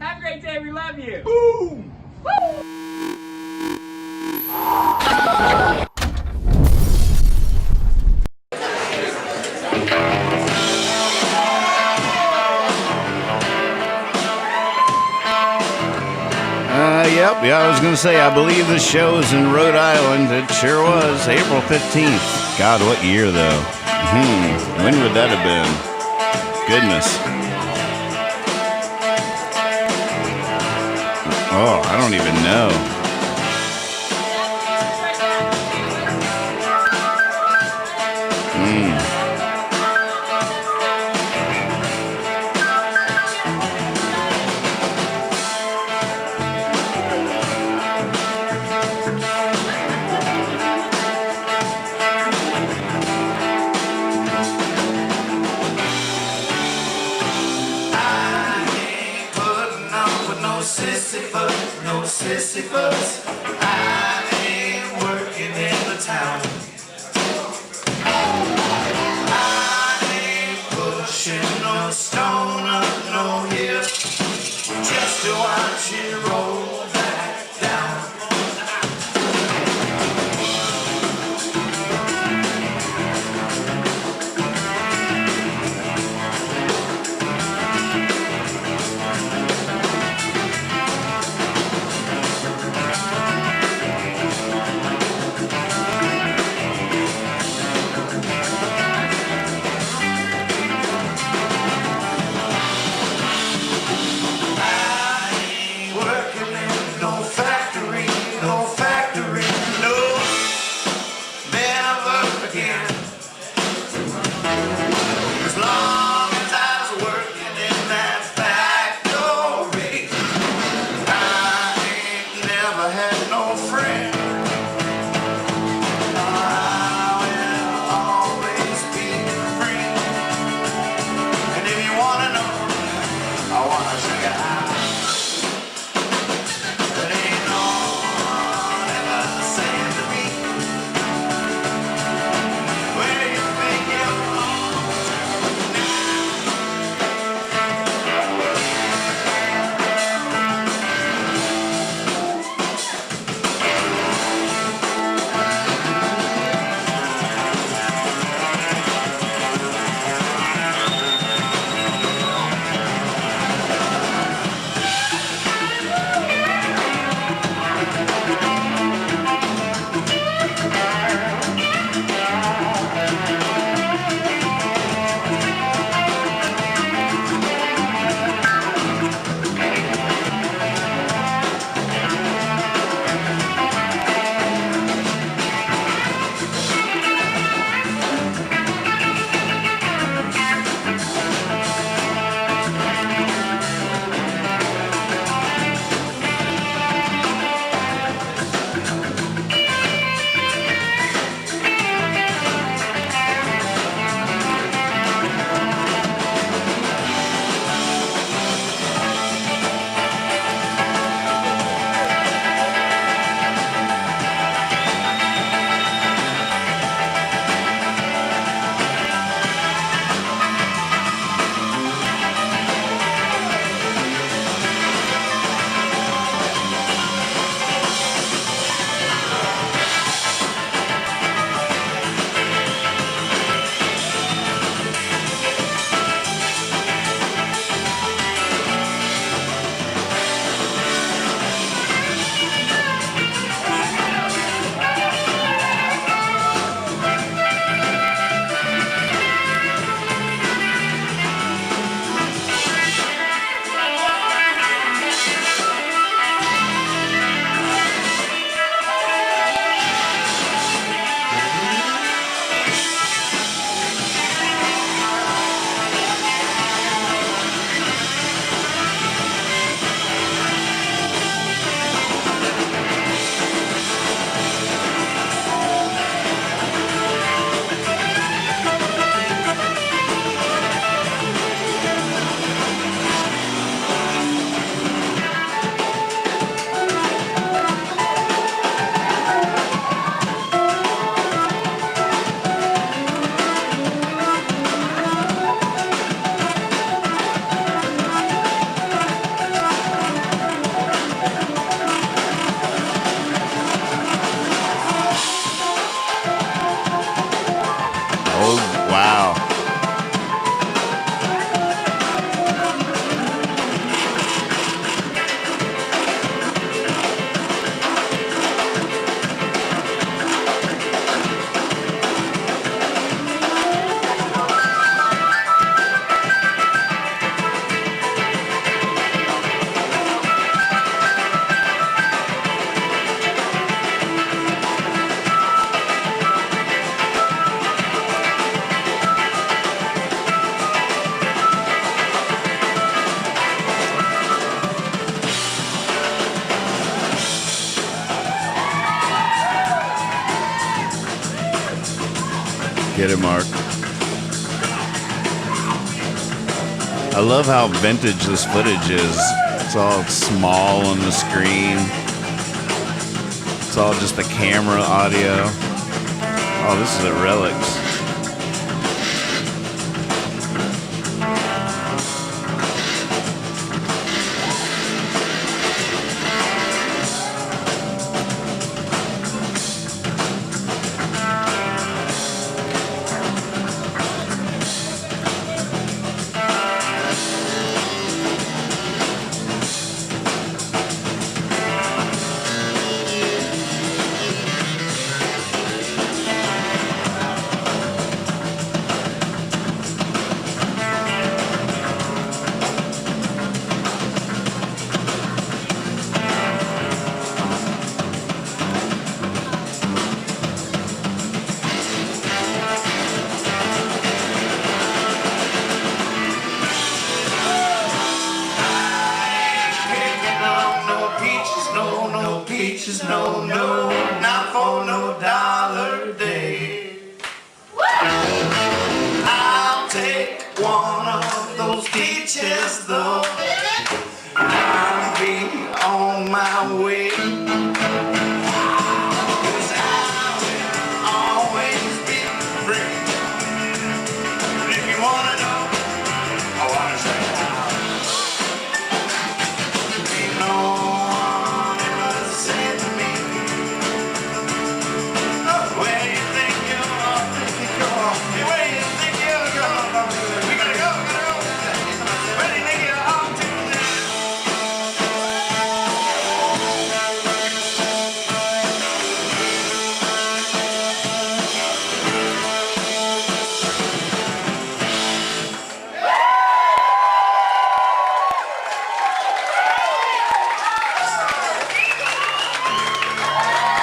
Have a great day. We love you. Boom. Yep, yeah, I was going to say, I believe the show is in Rhode Island. It sure was. April 15th. God, what year, though? When would that have been? Goodness. Oh, I don't even know. Sisyphus, I ain't working in the town. I ain't pushing no stone. just to watch it roll back down. Working in no factory, no, never again. As long as I was working in that factory, I ain't never had no friend. I will always be free. And if you wanna know, I wanna check it out. But ain't no one ever saying to me, where do you think you're going now? Oh, wow. Get it, Mark. I love how vintage this footage is. It's all small on the screen. It's all just the camera audio. Oh, this is at Relics. peaches, no, no, not for no dollar a day. I'll take one of those peaches, though. I'll be on my way. 'Cause I will always be free. And if you wanna know, I wanna say how. Ain't no one ever said to me, where you think you're, where you think you're going? We gotta go, Where do you think you're off to now?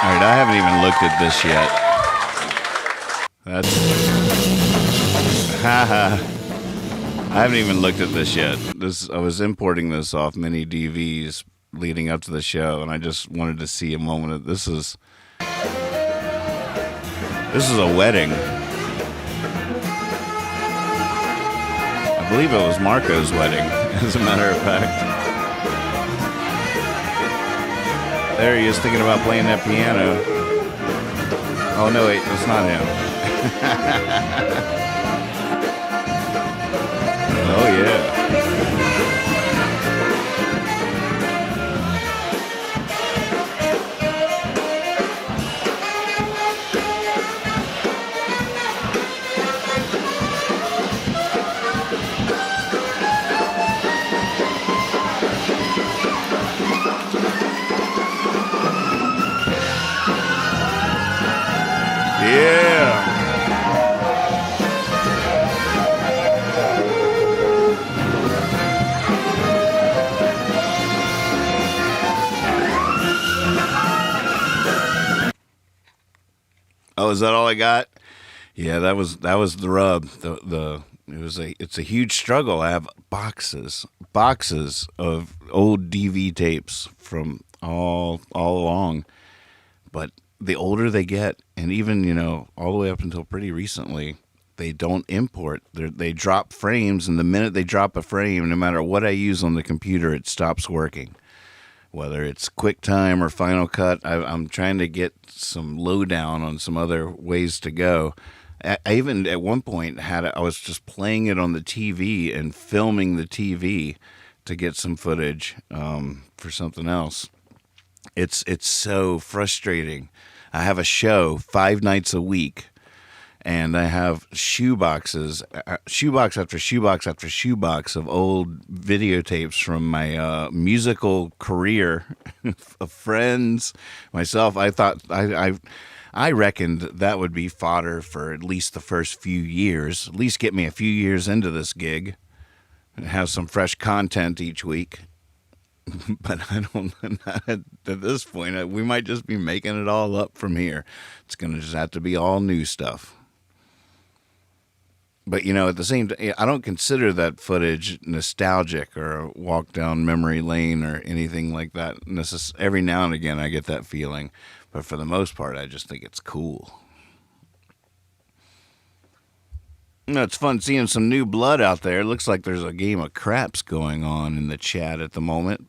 All right, I haven't even looked at this yet. That's I haven't even looked at this yet. I was importing this off mini DVs leading up to the show, and I just wanted to see a moment of this is a wedding. I believe it was Marco's wedding, as a matter of fact. There he is thinking about playing that piano. Oh, no, wait, that's not him. Oh, yeah. Yeah. Oh, is that all I got? Yeah, that was the rub. It's a huge struggle. I have boxes of old DV tapes from all along. But the older they get, and even, all the way up until pretty recently, they don't import. They drop frames, and the minute they drop a frame, no matter what I use on the computer, it stops working. Whether it's QuickTime or Final Cut, I'm trying to get some lowdown on some other ways to go. I even at one point I was just playing it on the TV and filming the TV to get some footage for something else. It's so frustrating. I have a show 5 nights a week, and I have shoebox after shoebox after shoebox of old videotapes from my musical career, of friends, myself. I thought I reckoned that would be fodder for at least the first few years, at least get me a few years into this gig, and have some fresh content each week. But I don't. At this point, we might just be making it all up from here. It's gonna just have to be all new stuff. But at the same time, I don't consider that footage nostalgic or a walk down memory lane or anything like that. Every now and again, I get that feeling, but for the most part, I just think it's cool. It's fun seeing some new blood out there. It looks like there's a game of craps going on in the chat at the moment.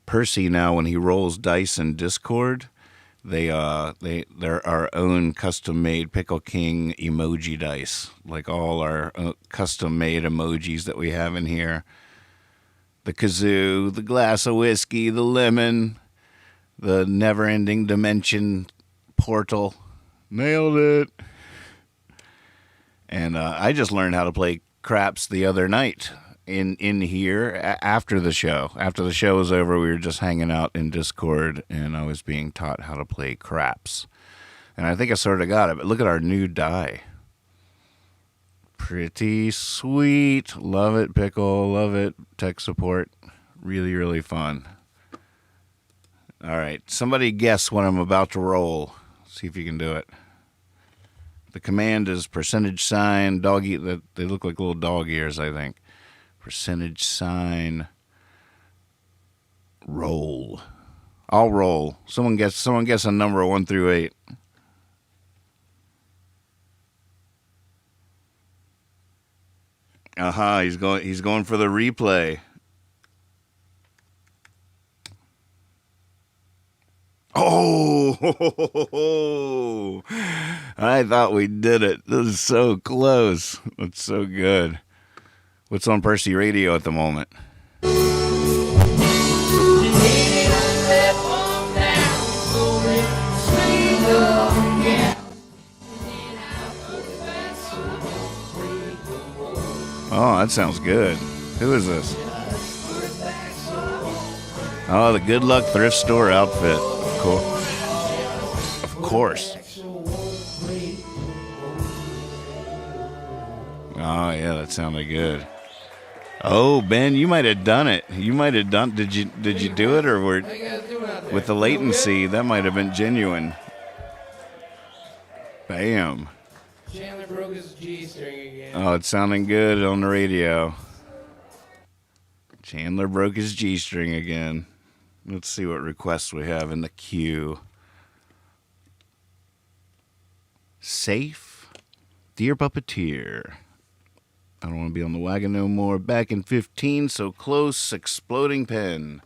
Percy now, when he rolls dice in Discord, they're our own custom-made Pickle King emoji dice, like all our custom-made emojis that we have in here. The kazoo, the glass of whiskey, the lemon, the never-ending dimension portal. Nailed it. And I just learned how to play craps the other night in here after the show. After the show was over, we were just hanging out in Discord, and I was being taught how to play craps. And I think I sort of got it, but look at our new die. Pretty sweet. Love it, Pickle. Love it. Tech support. Really, really fun. All right. Somebody guess what I'm about to roll. See if you can do it. The command is $, doggy. They look like little dog ears, I think. $, roll. I'll roll. Someone gets a number 1 through 8. He's going for the replay. Oh, I thought we did it. This is so close. It's so good. What's on Percy Radio at the moment? Oh, that sounds good. Who is this? Oh, the Good Luck Thrift Store outfit. Of course. Oh, yeah, that sounded good. Oh, Ben, you might have done it. Did you do it, or with the latency, that might have been genuine. Bam. Chandler broke his G-string again. Oh, it's sounding good on the radio. Chandler broke his G-string again. Let's see what requests we have in the queue. Safe. Dear Puppeteer. I don't want to be on the wagon no more. Back in 15, so close. Exploding pen.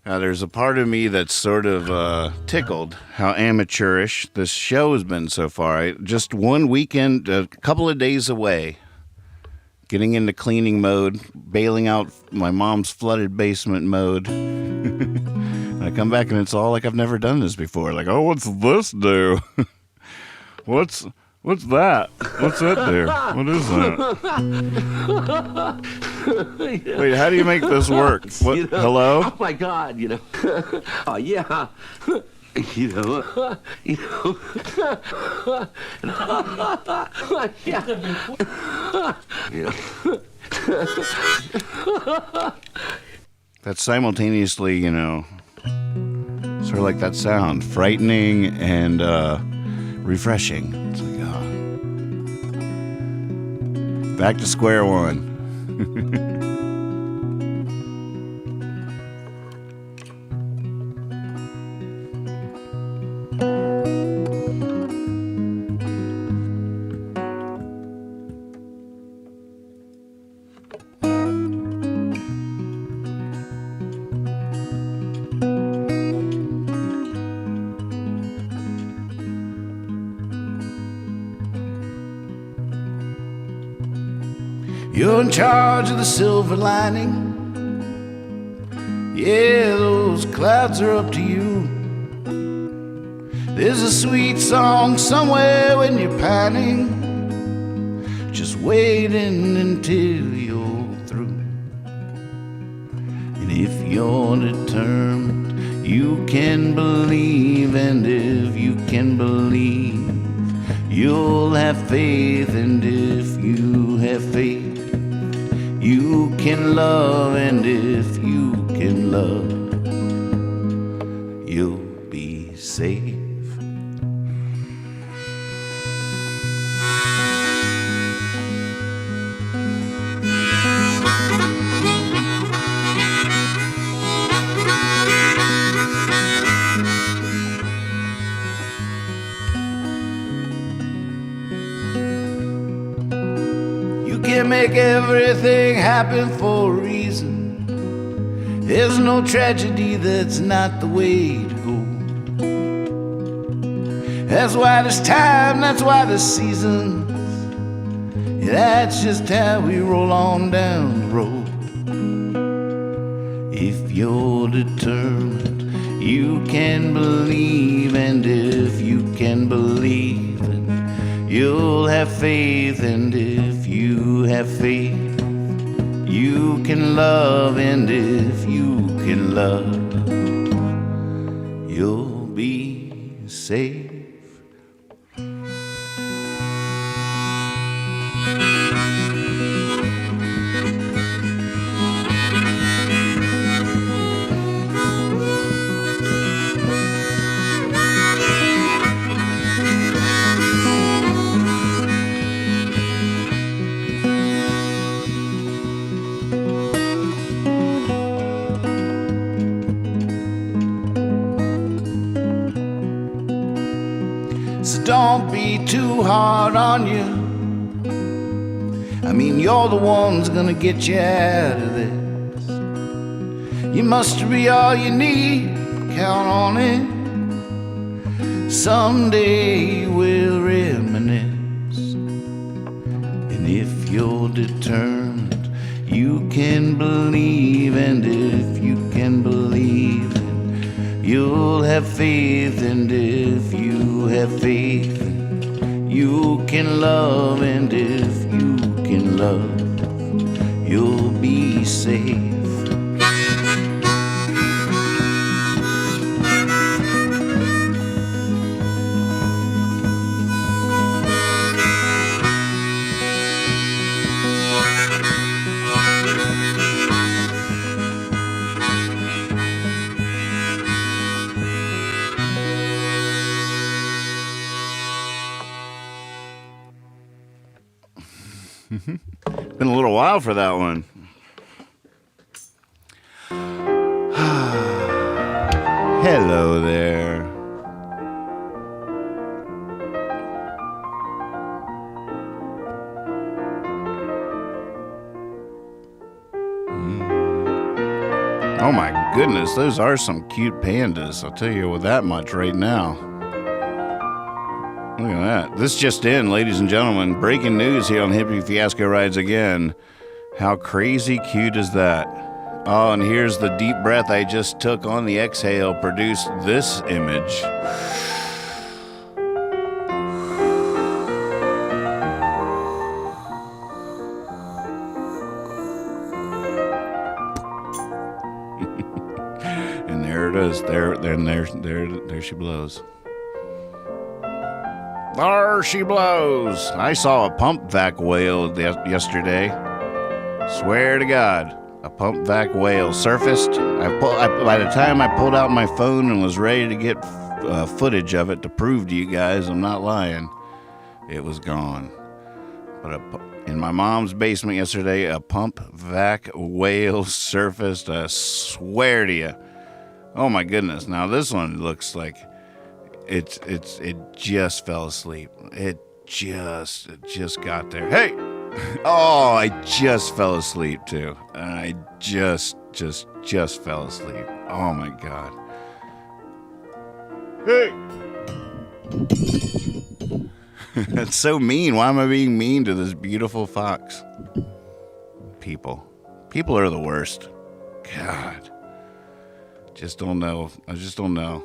Now, there's a part of me that's sort of tickled how amateurish this show has been so far. Just one weekend, a couple of days away, getting into cleaning mode, bailing out my mom's flooded basement mode. I come back and it's all like I've never done this before. Like, oh, what's this do? What's that? What's that do? What is that? Wait, how do you make this work? What? Hello? Oh my God! Oh yeah. Yeah. That's simultaneously, sort of like that sound, frightening and refreshing. It's like, back to square one. You're in charge of the silver lining. Yeah, those clouds are up to you. There's a sweet song somewhere when you're pining, just waiting until you're through. And if you're determined, you can believe. And if you can believe, you'll have faith. And if you have faith, you can love. And if you can love, you'll be safe. Make everything happen for a reason. There's no tragedy that's not the way to go. That's why there's time, that's why there's seasons. Yeah, that's just how we roll on down the road. If you're determined, you can believe. And if you can believe, then you'll have faith. And if you have faith, you can love. And if you can love, you'll be safe. don't be too hard on you. I mean, you're the one's gonna get you out of this. You must be all you need, count on it. Someday we'll reminisce. And if you're determined, you can believe. And if you can believe, you'll have faith. And if you have faith, you can love. And if you can love, you'll be safe. Been a little while for that one. Hello there. Oh my goodness, those are some cute pandas. I'll tell you that much right now. Look at that. This just in, ladies and gentlemen. Breaking news here on Hippie Fiasco Rides Again. How crazy cute is that? Oh, and here's the deep breath I just took on the exhale produced this image. And there it is. There she blows. There she blows. I saw a pump vac whale yesterday. Swear to God, a pump vac whale surfaced. By the time I pulled out my phone and was ready to get footage of it to prove to you guys I'm not lying, it was gone. But in my mom's basement yesterday, a pump vac whale surfaced. I swear to you. Oh my goodness! Now this one looks like it just fell asleep. It just got there. Hey! Oh, I just fell asleep too. I just fell asleep. Oh my God. Hey! That's so mean. Why am I being mean to this beautiful fox? People are the worst. God. Just don't know. I just don't know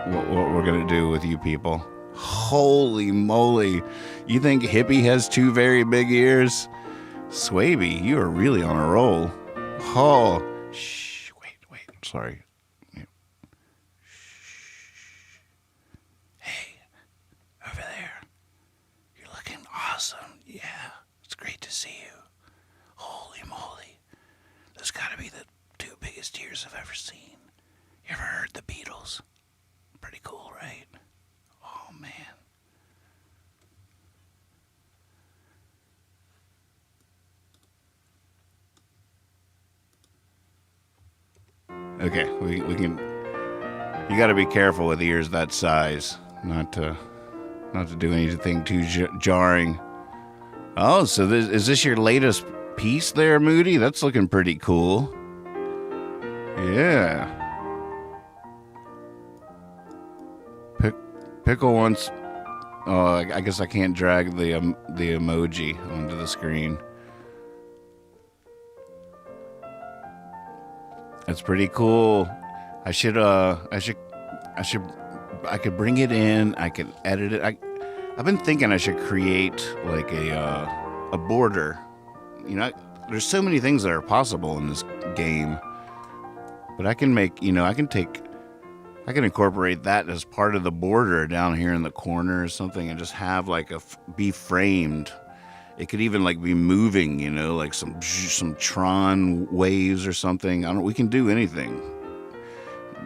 what we're gonna do with you people. Holy moly. You think Hippie has two very big ears? Swaby, you are really on a roll. Oh, shh, wait, sorry. Hey, over there. You're looking awesome. Yeah, it's great to see you. Holy moly. Those gotta be the two biggest ears I've ever seen. You ever heard the Beatles? Pretty cool, right? Oh, man. Okay, we can. You got to be careful with ears that size, not to do anything too jarring. Oh, so is this your latest piece there, Moody? That's looking pretty cool. Yeah. Pickle wants. Oh, I guess I can't drag the emoji onto the screen. That's pretty cool. I could bring it in. I could edit it. I've been thinking I should create like a border. You know, there's so many things that are possible in this game. But I can make, I can incorporate that as part of the border down here in the corner or something and just have like be framed. It could even like be moving, like some Tron waves or something. We can do anything.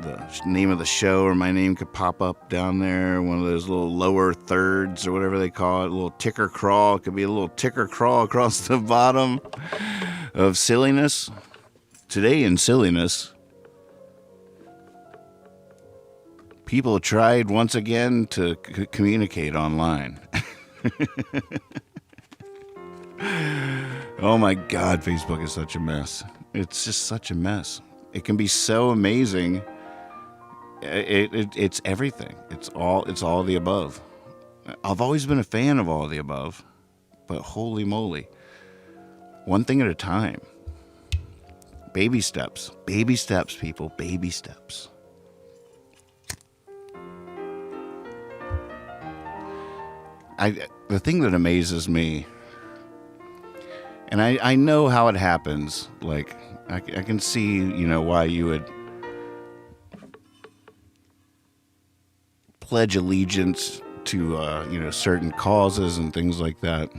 The name of the show or my name could pop up down there. One of those little lower thirds or whatever they call it. A little ticker crawl. It could be a little ticker crawl across the bottom of silliness. Today in silliness. people tried once again to communicate online. Oh my God, Facebook is such a mess. It's just such a mess. It can be so amazing. It's everything. It's all the above. I've always been a fan of all the above, but holy moly. One thing at a time. Baby steps. Baby steps, people. Baby steps. The thing that amazes me, and I know how it happens, like, I can see, why you would pledge allegiance to, certain causes and things like that.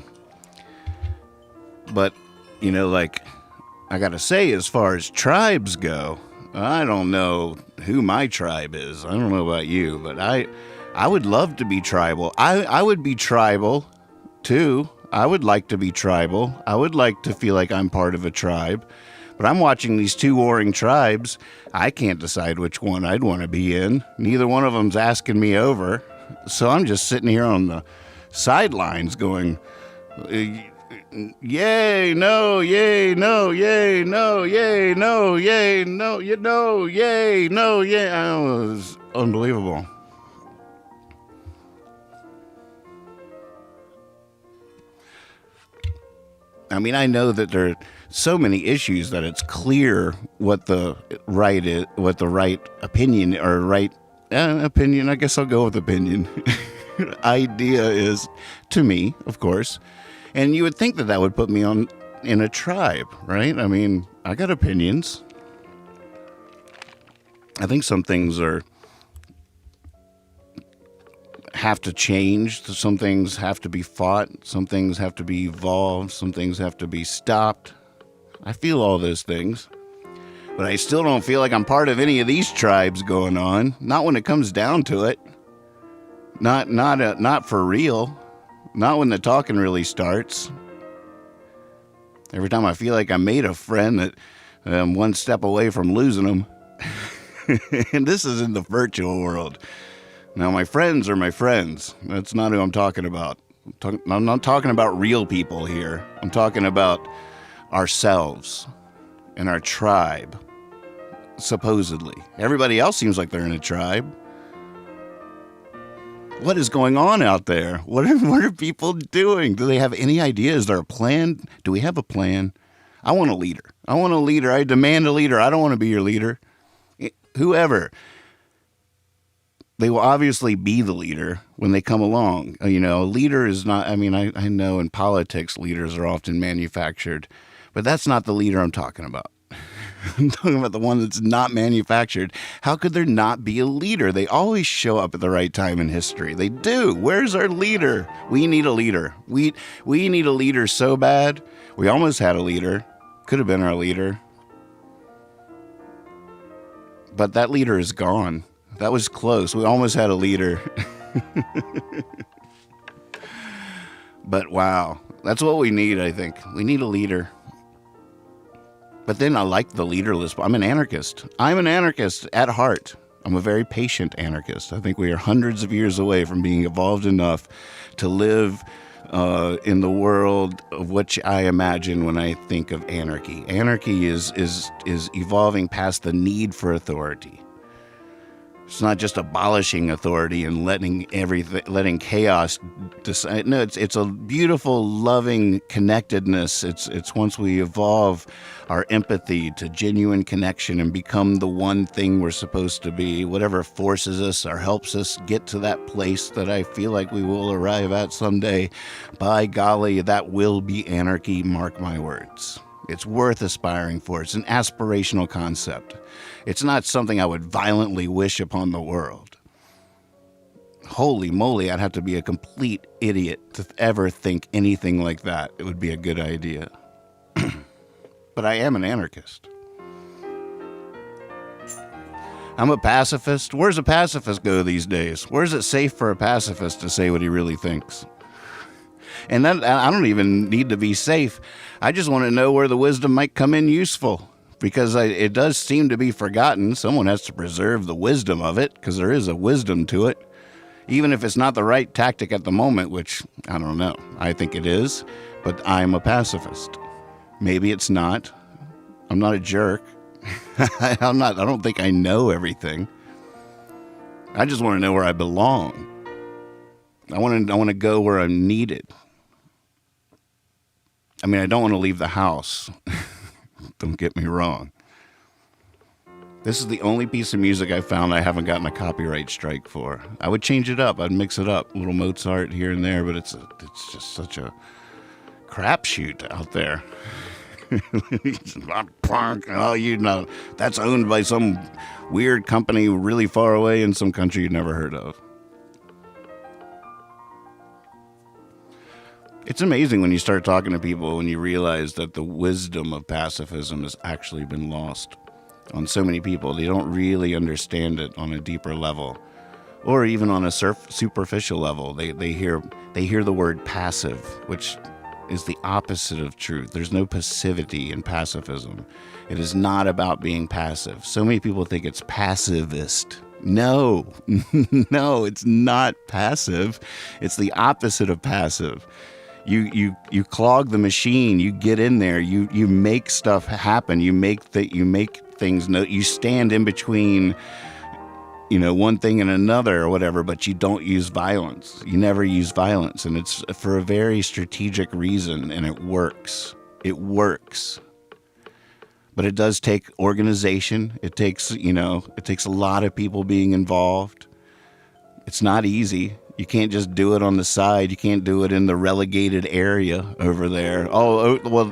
But, I gotta say, as far as tribes go, I don't know who my tribe is. I don't know about you, but I would love to be tribal. I would be tribal, too. I would like to be tribal. I would like to feel like I'm part of a tribe. But I'm watching these two warring tribes. I can't decide which one I'd want to be in. Neither one of them's asking me over. So I'm just sitting here on the sidelines going, yay, no, yay, no, yay, no, yay, no, yay, no, yay, no, yay. Oh, it was unbelievable. I mean, I know that there are so many issues that it's clear what the right is, what the right opinion or right opinion, I guess I'll go with opinion, idea is to me, of course. And you would think that would put me in a tribe, right? I mean, I got opinions. I think some things have to change. Some things have to be fought. Some things have to be evolved. Some things have to be stopped. I feel all those things. But I still don't feel like I'm part of any of these tribes going on. Not when it comes down to it. Not for real. Not when the talking really starts. Every time I feel like I made a friend that I'm one step away from losing them. And this is in the virtual world. Now, my friends are my friends. That's not who I'm talking about. I'm not talking about real people here. I'm talking about ourselves and our tribe, supposedly. Everybody else seems like they're in a tribe. What is going on out there? What are people doing? Do they have any idea? Is there a plan? Do we have a plan? I want a leader. I want a leader. I demand a leader. I don't want to be your leader. Whoever. They will obviously be the leader when they come along. A leader is not, I know in politics leaders are often manufactured, but that's not the leader I'm talking about. I'm talking about the one that's not manufactured. How could there not be a leader? They always show up at the right time in history. They do. Where's our leader? We need a leader. We need a leader so bad. We almost had a leader. Could have been our leader. But that leader is gone. That was close. We almost had a leader. But wow, that's what we need, I think. We need a leader. But then I like the leaderless. I'm an anarchist. I'm an anarchist at heart. I'm a very patient anarchist. I think we are hundreds of years away from being evolved enough to live in the world of which I imagine when I think of anarchy. Anarchy is evolving past the need for authority. It's not just abolishing authority and letting chaos decide. No, it's a beautiful, loving connectedness. It's once we evolve our empathy to genuine connection and become the one thing we're supposed to be, whatever forces us or helps us get to that place that I feel like we will arrive at someday. By golly, that will be anarchy, mark my words. It's worth aspiring for. It's an aspirational concept. It's not something I would violently wish upon the world. Holy moly, I'd have to be a complete idiot to ever think anything like that. It would be a good idea. But I am an anarchist. I'm a pacifist. Where's a pacifist go these days? Where's it safe for a pacifist to say what he really thinks? And that, I don't even need to be safe. I just want to know where the wisdom might come in useful. because it does seem to be forgotten. Someone has to preserve the wisdom of it, because there is a wisdom to it. Even if it's not the right tactic at the moment, which I don't know. I think it is, but I'm a pacifist. Maybe it's not. I'm not a jerk. I don't think I know everything. I just want to know where I belong. I want to go where I'm needed. I mean, I don't want to leave the house. Don't get me wrong. This is the only piece of music I found I haven't gotten a copyright strike for. I would change it up. I'd mix it up. A little Mozart here and there, but it's just such a crapshoot out there. It's not punk. Oh, you know, that's owned by some weird company really far away in some country you've never heard of. It's amazing when you start talking to people and you realize that the wisdom of pacifism has actually been lost on so many people. They don't really understand it on a deeper level, or even on a superficial level. They hear the word passive, which is the opposite of truth. There's no passivity in pacifism. It is not about being passive. So many people think it's passivist. No, no, it's not passive. It's the opposite of passive. You clog the machine. You get in there. You make stuff happen. You make things. You stand in between, one thing and another or whatever. But you don't use violence. You never use violence, and it's for a very strategic reason, and it works. It works. But it does take organization. It takes a lot of people being involved. It's not easy. You can't just do it on the side. You can't do it in the relegated area over there. Oh, well,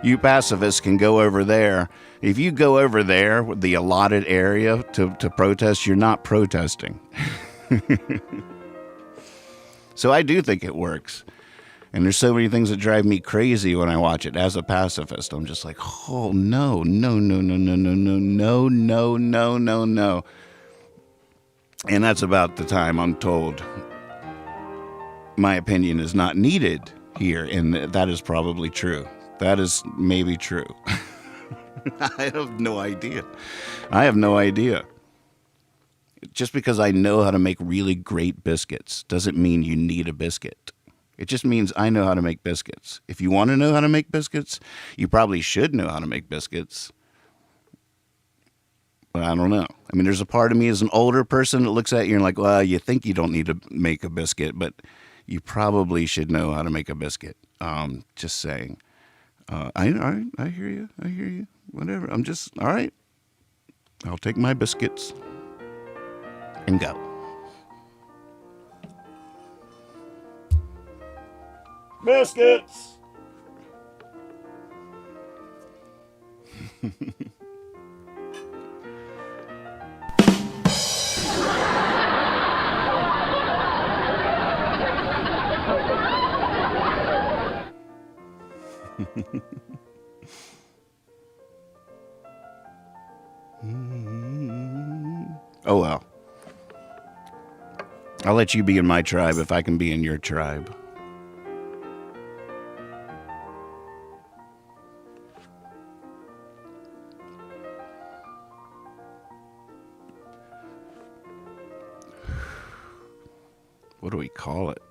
you pacifists can go over there. If you go over there, the allotted area to protest, you're not protesting. So I do think it works. And there's so many things that drive me crazy when I watch it. As a pacifist, I'm just like, oh, no. And that's about the time I'm told my opinion is not needed here, and that is probably true. That is maybe true. I have no idea. Just because I know how to make really great biscuits doesn't mean you need a biscuit. It just means I know how to make biscuits. If you want to know how to make biscuits, you probably should know how to make biscuits. But I don't know. I mean, there's a part of me as an older person that looks at you and like, well, you think you don't need to make a biscuit, but you probably should know how to make a biscuit. Just saying. I hear you. Whatever. I'm just, all right. I'll take my biscuits and go. Biscuits! Oh, well. I'll let you be in my tribe if I can be in your tribe. What do we call it?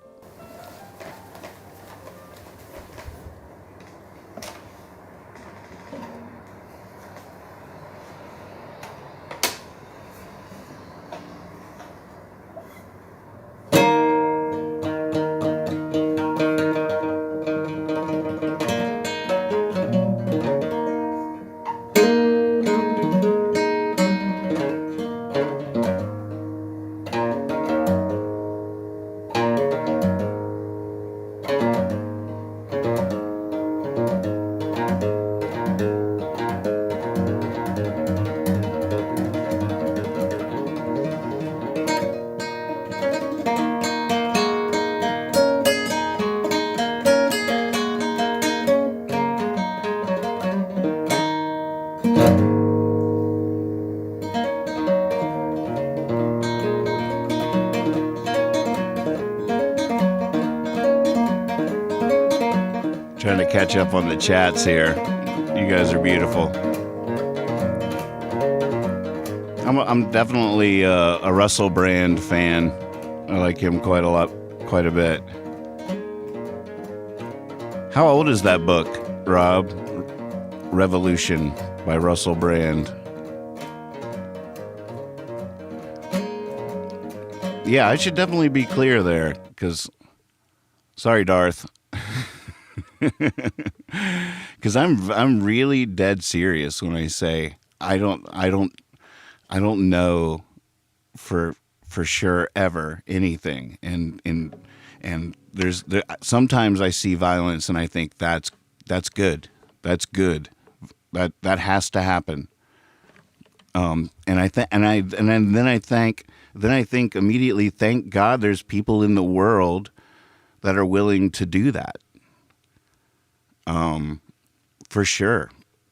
Trying to catch up on the chats here. You guys are beautiful. I'm definitely a Russell Brand fan. I like him quite a bit. How old is that book, Rob? Revolution by Russell Brand. Yeah, I should definitely be clear there, because, sorry, Darth, because I'm really dead serious when I say I don't know for sure ever anything, and sometimes I see violence and I think that's good, that has to happen. And then I think immediately, thank God there's people in the world that are willing to do that. For sure.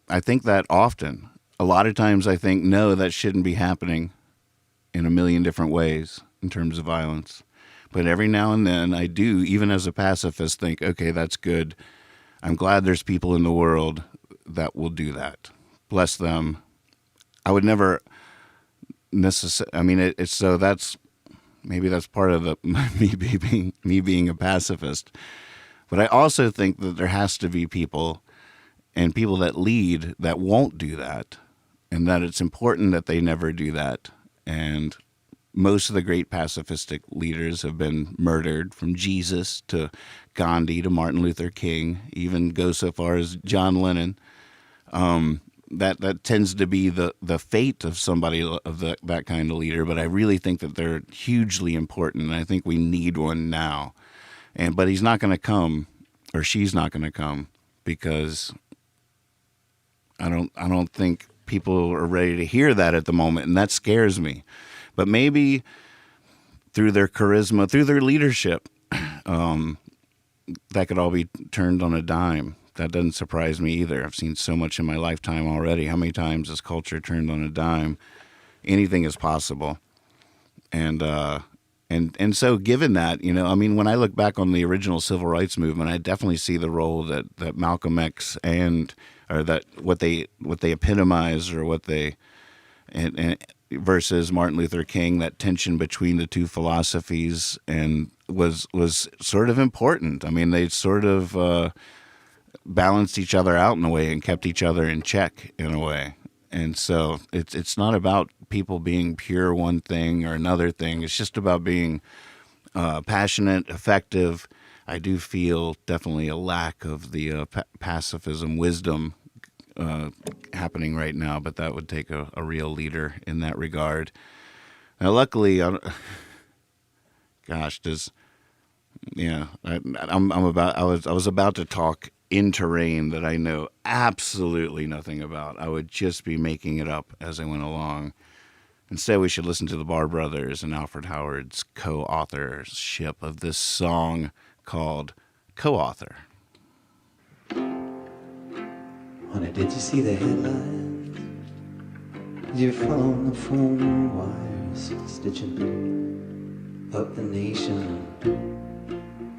I think that often. A lot of times I think, no, that shouldn't be happening in a million different ways in terms of violence. But every now and then I do, even as a pacifist, think, okay, that's good. I'm glad there's people in the world that will do that. Bless them. I would never necessarily. I mean, it's so that's part of me being a pacifist. But I also think that there has to be people that lead that won't do that, and that it's important that they never do that. And most of the great pacifistic leaders have been murdered, from Jesus to Gandhi to Martin Luther King, even go so far as John Lennon. That tends to be the fate of somebody of that kind of leader. But I really think that they're hugely important, and I think we need one now. But he's not going to come, or she's not going to come, because I don't think people are ready to hear that at the moment, and that scares me. But maybe through their charisma, through their leadership, that could all be turned on a dime. That doesn't surprise me either. I've seen so much in my lifetime already. How many times has culture turned on a dime? Anything is possible. And so given that, I mean, when I look back on the original civil rights movement, I definitely see the role that Malcolm X or that what they epitomize, or what they, and versus Martin Luther King, that tension between the two philosophies, and was sort of important. I mean, they sort of balanced each other out in a way and kept each other in check in a way. And so it's not about people being pure one thing or another thing. It's just about being passionate, effective. I do feel definitely a lack of the pacifism wisdom happening right now, but that would take a real leader in that regard. Now, luckily, I was about to talk in terrain that I know absolutely nothing about. I would just be making it up as I went along. Instead, we should listen to the Barr Brothers and Alfred Howard's co-authorship of this song called Co-Author. Honey, did you see the headlines? Did you follow the phone wires stitching up the nation?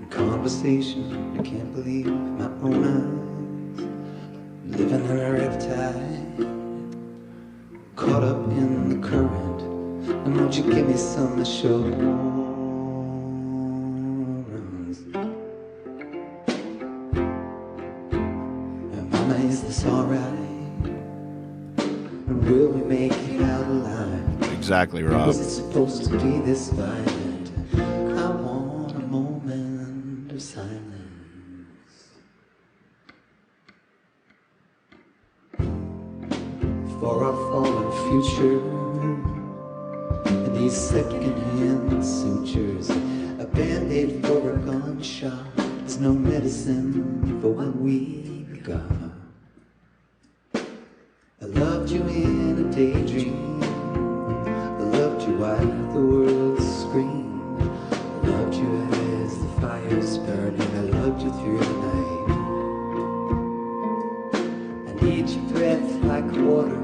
Conversation, I can't believe my own eyes. Living in a riptide, caught up in the current. And won't you give me some assurance? Mama, is this alright? Will we make it out alive? Exactly, Rob. Is it supposed to be this violent? I want a moment of silence. For our fallen future, and these second-hand sutures, a band-aid for a gunshot is no medicine for what we've got. I loved you in a daydream, I loved you while the world screamed, I loved you as the fire's burning, I loved you through the night. I need your breath like water,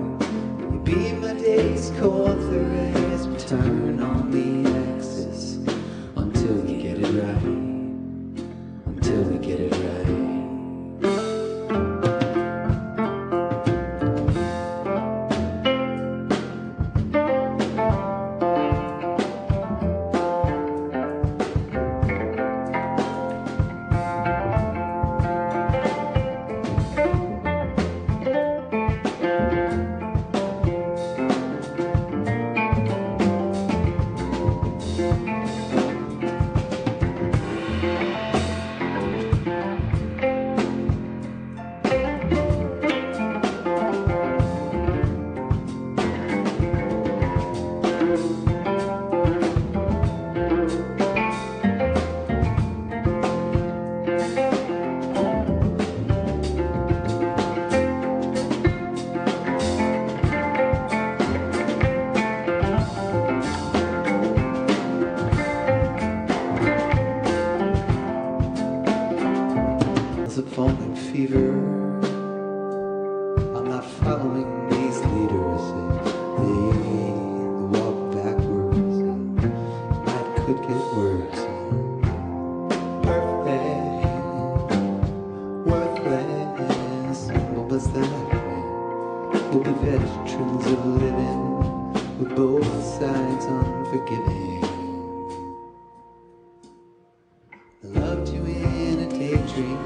you be my day's co-author as we turn on the axis until we get it right, until we get it right. for the veterans of living with both sides unforgiving. I loved you in a daydream.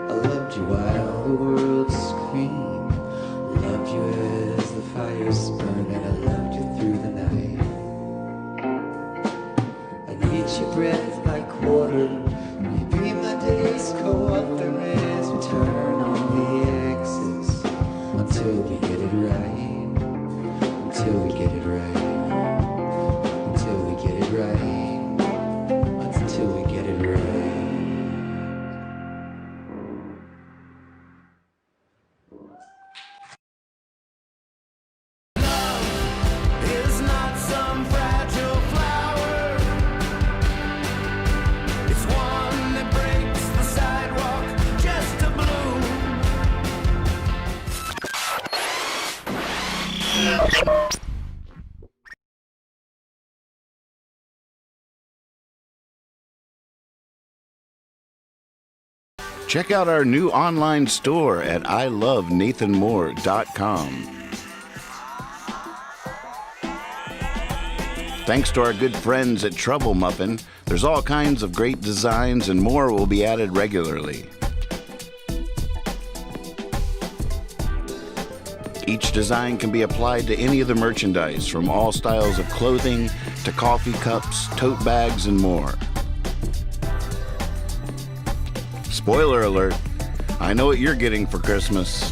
I loved you while the world screamed. I loved you as the fires burned, and I loved you through the night. I need your breath like water. You be my day's co-author as we turn on the axis until we get it right. Until we get it right. Until we get it right. Until we get it right. Is not some fragile flower. It's one that breaks the sidewalk just to bloom. Check out our new online store at ilovenathanmoore.com. Thanks to our good friends at Trouble Muffin, there's all kinds of great designs and more will be added regularly. Each design can be applied to any of the merchandise, from all styles of clothing to coffee cups, tote bags, and more. Spoiler alert, I know what you're getting for Christmas.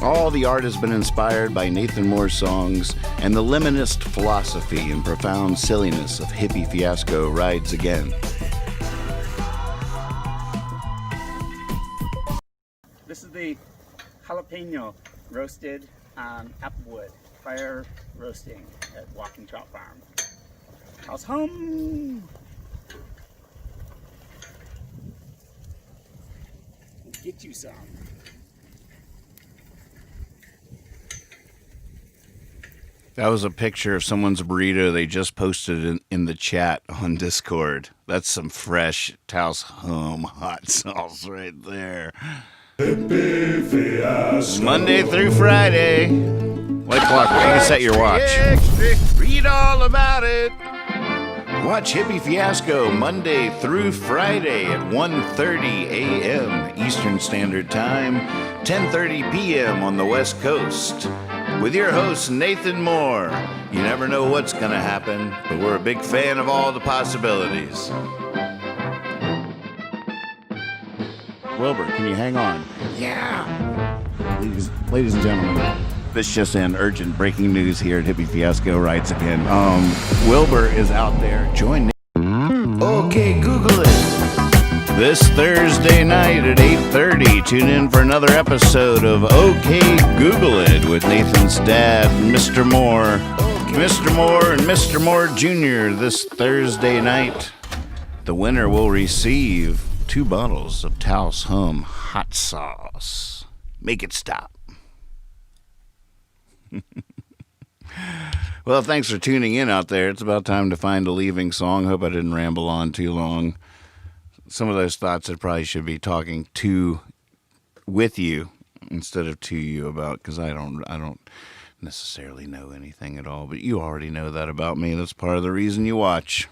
All the art has been inspired by Nathan Moore's songs and the liminist philosophy and profound silliness of Hippie Fiasco Rides Again. This is the jalapeno roasted on applewood, fire roasting at Walking Trout Farm. House hum! Get you some. That was a picture of someone's burrito they just posted in the chat on Discord. That's some fresh Taos Home hot sauce right there. Monday through Friday. Like clockwork, you can set your watch. Read all about it. Watch Hippie Fiasco Monday through Friday at 1:30 a.m. Eastern Standard Time, 10:30 p.m. on the West Coast. With your host, Nathan Moore. You never know what's going to happen, but we're a big fan of all the possibilities. Wilbur, can you hang on? Yeah. Ladies and gentlemen, this just in, urgent breaking news here at Hippie Fiasco Rides Again. Wilbur is out there. Join me. Okay, Google it. This Thursday night at 8:30, tune in for another episode of OK Google It with Nathan's dad, Mr. Moore. Mr. Moore and Mr. Moore Jr. this Thursday night. The winner will receive 2 bottles of Taos Hum hot sauce. Make it stop. Well, thanks for tuning in out there. It's about time to find a leaving song. Hope I didn't ramble on too long. Some of those thoughts I probably should be talking with you instead of to you about, because I don't necessarily know anything at all, but you already know that about me. That's part of the reason you watch.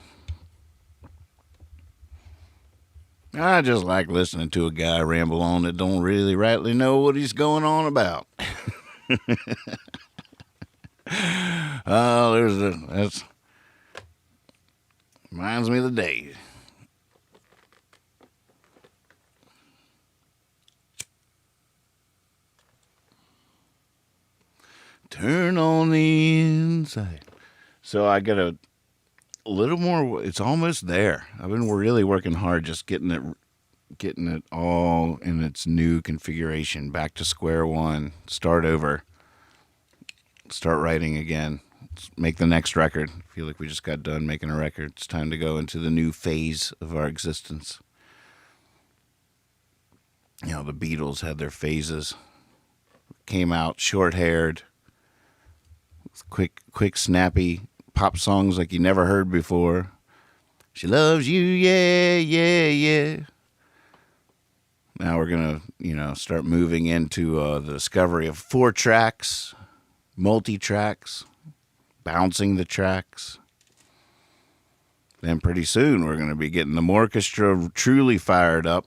I just like listening to a guy ramble on that don't really rightly know what he's going on about. That's reminds me of the day. Turn on the inside. So I got a little more. It's almost there. I've been really working hard, just getting it all in its new configuration. Back to square one. Start over. Start writing again. Let's make the next record. I feel like we just got done making a record. It's time to go into the new phase of our existence. You know, the Beatles had their phases. Came out short-haired. Quick, snappy pop songs like you never heard before. She loves you, yeah, yeah, yeah. Now we're going to, start moving into the discovery of 4 tracks, multi-tracks, bouncing the tracks. Then pretty soon we're going to be getting the orchestra truly fired up.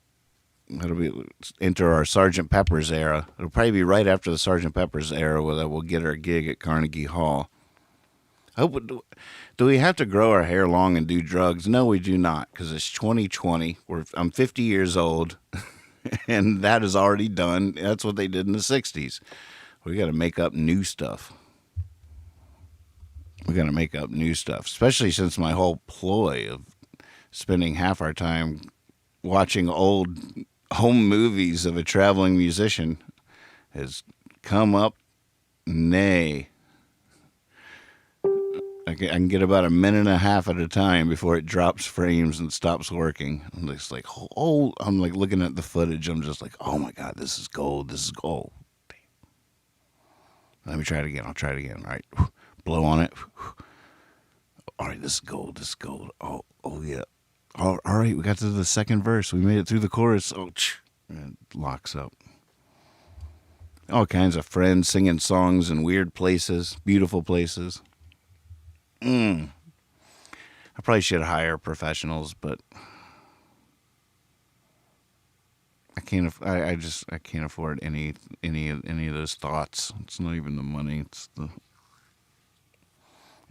It'll be enter our Sgt. Pepper's era. It'll probably be right after the Sgt. Pepper's era that we'll get our gig at Carnegie Hall. Do we have to grow our hair long and do drugs? No, we do not, because it's 2020. I'm 50 years old, and that is already done. That's what they did in the 60s. We got to make up new stuff. We got to make up new stuff, especially since my whole ploy of spending half our time watching old home movies of a traveling musician has come up nay. I can get about a minute and a half at a time before it drops frames and stops working. I'm just like, I'm like looking at the footage. I'm just like, oh my God, this is gold. This is gold. Let me try it again. I'll try it again. All right. Blow on it. All right. This is gold. This is gold. Oh yeah. All right. We got to the second verse. We made it through the chorus. And it locks up. All kinds of friends singing songs in weird places, beautiful places. I probably should hire professionals, but I can't. I can't afford any of those thoughts. It's not even the money. It's the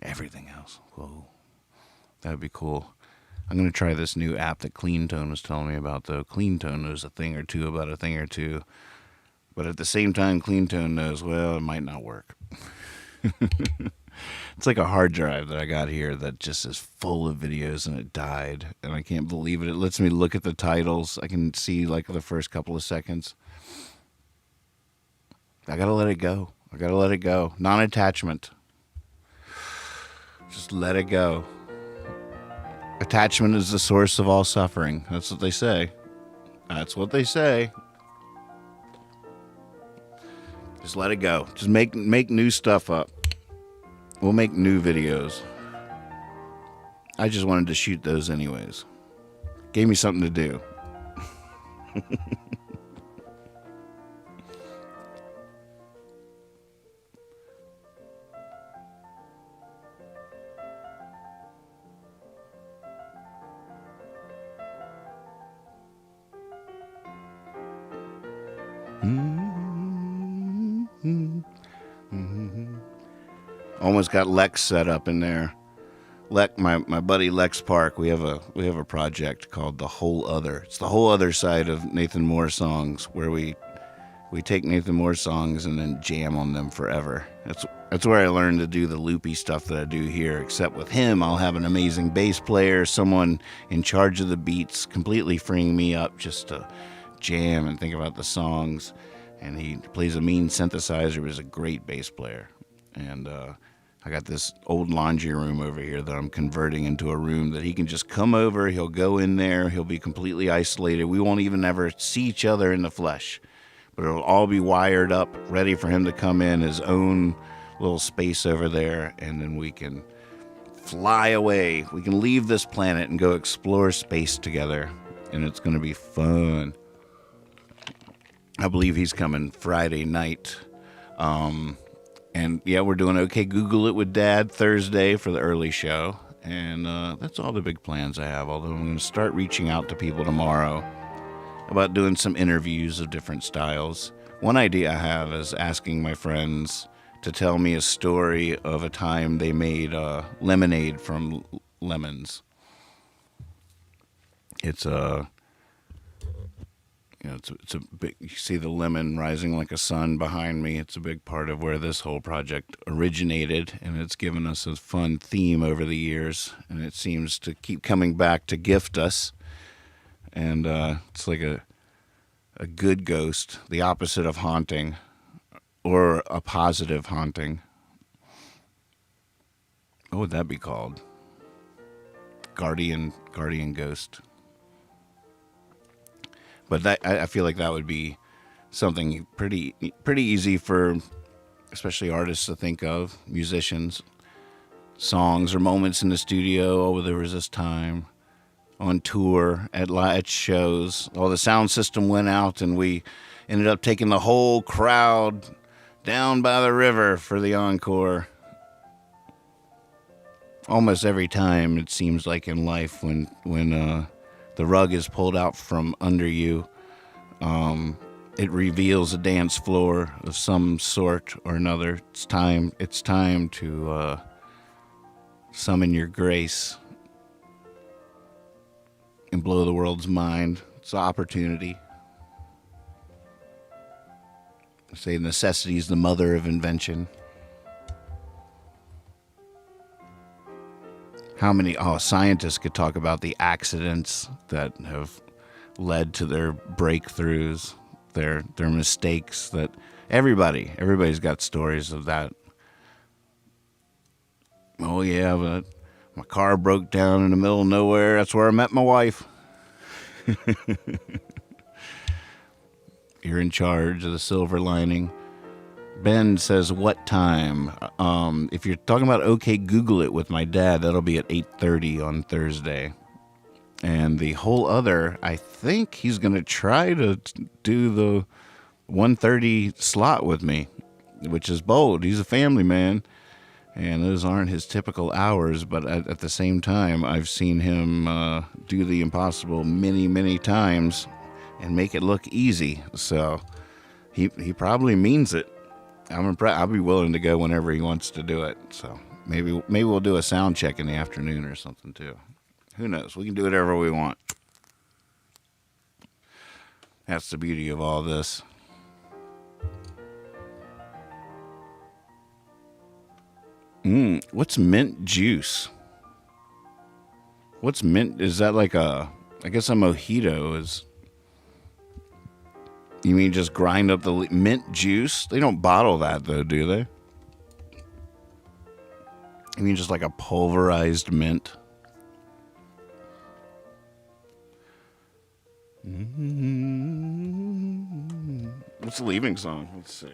everything else. Whoa, that would be cool. I'm gonna try this new app that Clean Tone was telling me about. Though Clean Tone knows a thing or two about a thing or two, but at the same time, Clean Tone knows it might not work. It's like a hard drive that I got here that just is full of videos and it died. And I can't believe it. It lets me look at the titles. I can see like the first couple of seconds. I gotta let it go. Non-attachment. Just let it go. Attachment is the source of all suffering. That's what they say. Just let it go. Just make new stuff up. We'll make new videos. I just wanted to shoot those anyways. Gave me something to do. Almost got Lex set up in there. My buddy Lex Park. We have a project called The Whole Other. It's the whole other side of Nathan Moore songs, where we take Nathan Moore songs and then jam on them forever. That's where I learned to do the loopy stuff that I do here. Except with him, I'll have an amazing bass player, someone in charge of the beats, completely freeing me up just to jam and think about the songs. And he plays a mean synthesizer. He's a great bass player. And I got this old laundry room over here that I'm converting into a room that he can just come over. He'll go in there. He'll be completely isolated. We won't even ever see each other in the flesh. But it'll all be wired up, ready for him to come in, his own little space over there. And then we can fly away. We can leave this planet and go explore space together. And it's going to be fun. I believe he's coming Friday night. And yeah, we're doing OK Google It with Dad Thursday for the early show. And that's all the big plans I have. Although I'm going to start reaching out to people tomorrow about doing some interviews of different styles. One idea I have is asking my friends to tell me a story of a time they made lemonade from lemons. It's a... it's a big, you see the lemon rising like a sun behind me. It's a big part of where this whole project originated, and it's given us a fun theme over the years, and it seems to keep coming back to gift us. And it's like a good ghost, the opposite of haunting, or a positive haunting. What would that be called? Guardian ghost. But I feel like that would be something pretty easy for especially artists to think of, musicians, songs or moments in the studio. Oh, there was this time. on tour at shows. All the sound system went out, and we ended up taking the whole crowd down by the river for the encore. Almost every time, it seems like in life, when the rug is pulled out from under you, it reveals a dance floor of some sort or another. It's time to summon your grace and blow the world's mind. It's an opportunity. I say necessity is the mother of invention. How many scientists could talk about the accidents that have led to their breakthroughs, their mistakes, that everybody's got stories of that. Oh yeah, but my car broke down in the middle of nowhere. That's where I met my wife. You're in charge of the silver lining. Ben says, what time? If you're talking about OK Google It with my dad, that'll be at 8:30 on Thursday. And the whole other, I think he's going to try to do the 1:30 slot with me, which is bold. He's a family man, and those aren't his typical hours. But at the same time, I've seen him do the impossible many, many times and make it look easy. So he probably means it. I'm impressed. I'll be willing to go whenever he wants to do it. So maybe we'll do a sound check in the afternoon or something too. Who knows? We can do whatever we want. That's the beauty of all this. What's mint juice? What's mint? Is that like I guess a mojito is. You mean just grind up the mint juice? They don't bottle that though, do they? You mean just like a pulverized mint? What's the leaving song? Let's see.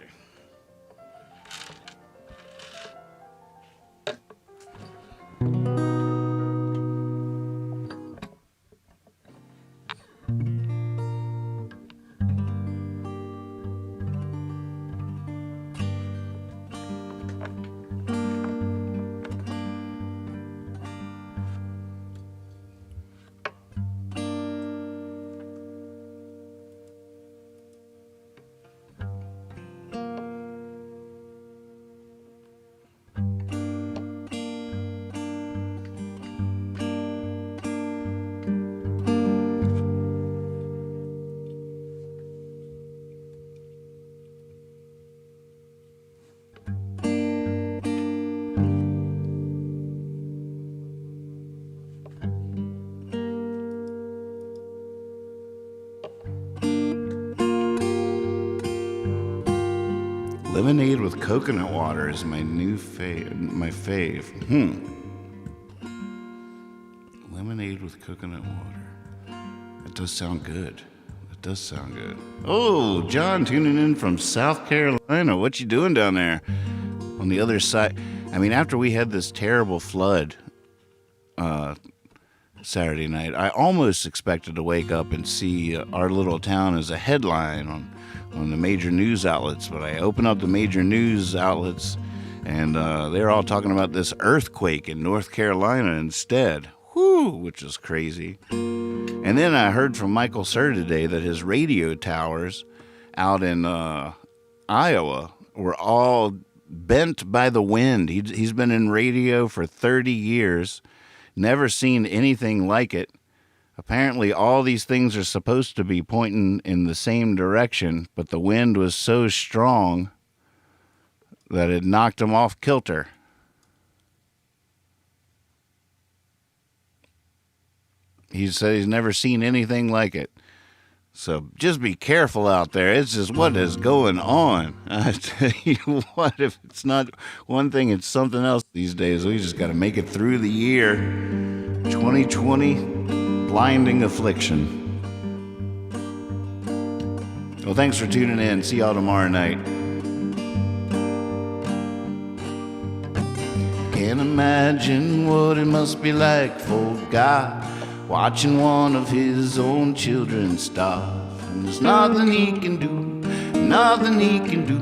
Lemonade with coconut water is my new my fave. Lemonade with coconut water. That does sound good. That does sound good. Oh, John tuning in from South Carolina. What you doing down there? On the other side. I mean, after we had this terrible flood Saturday night, I almost expected to wake up and see our little town as a headline on the major news outlets, but I open up the major news outlets and they're all talking about this earthquake in North Carolina instead. Whew, which is crazy. And then I heard from Michael Sir today that his radio towers out in Iowa were all bent by the wind. He's been in radio for 30 years, never seen anything like it. Apparently, all these things are supposed to be pointing in the same direction, but the wind was so strong that it knocked him off kilter. He said he's never seen anything like it. So just be careful out there. It's just what is going on. I tell you what, if it's not one thing, it's something else these days. We just got to make it through the year. 2020. Blinding affliction. Well, thanks for tuning in. See y'all tomorrow night. Can't imagine what it must be like for God watching one of his own children starve. And there's nothing he can do, nothing he can do,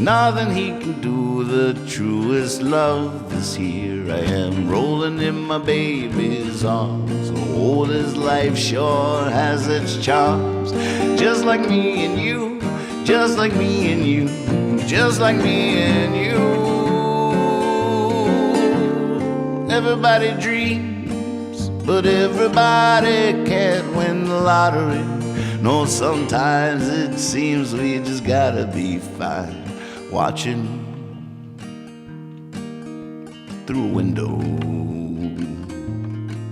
nothing he can do. The truest love is here. I am rolling in my baby's arms. Oh, this life sure has its charms. Just like me and you, just like me and you, just like me and you. Everybody dreams, but everybody can't win the lottery. No, sometimes it seems we just gotta be fine, watching through a window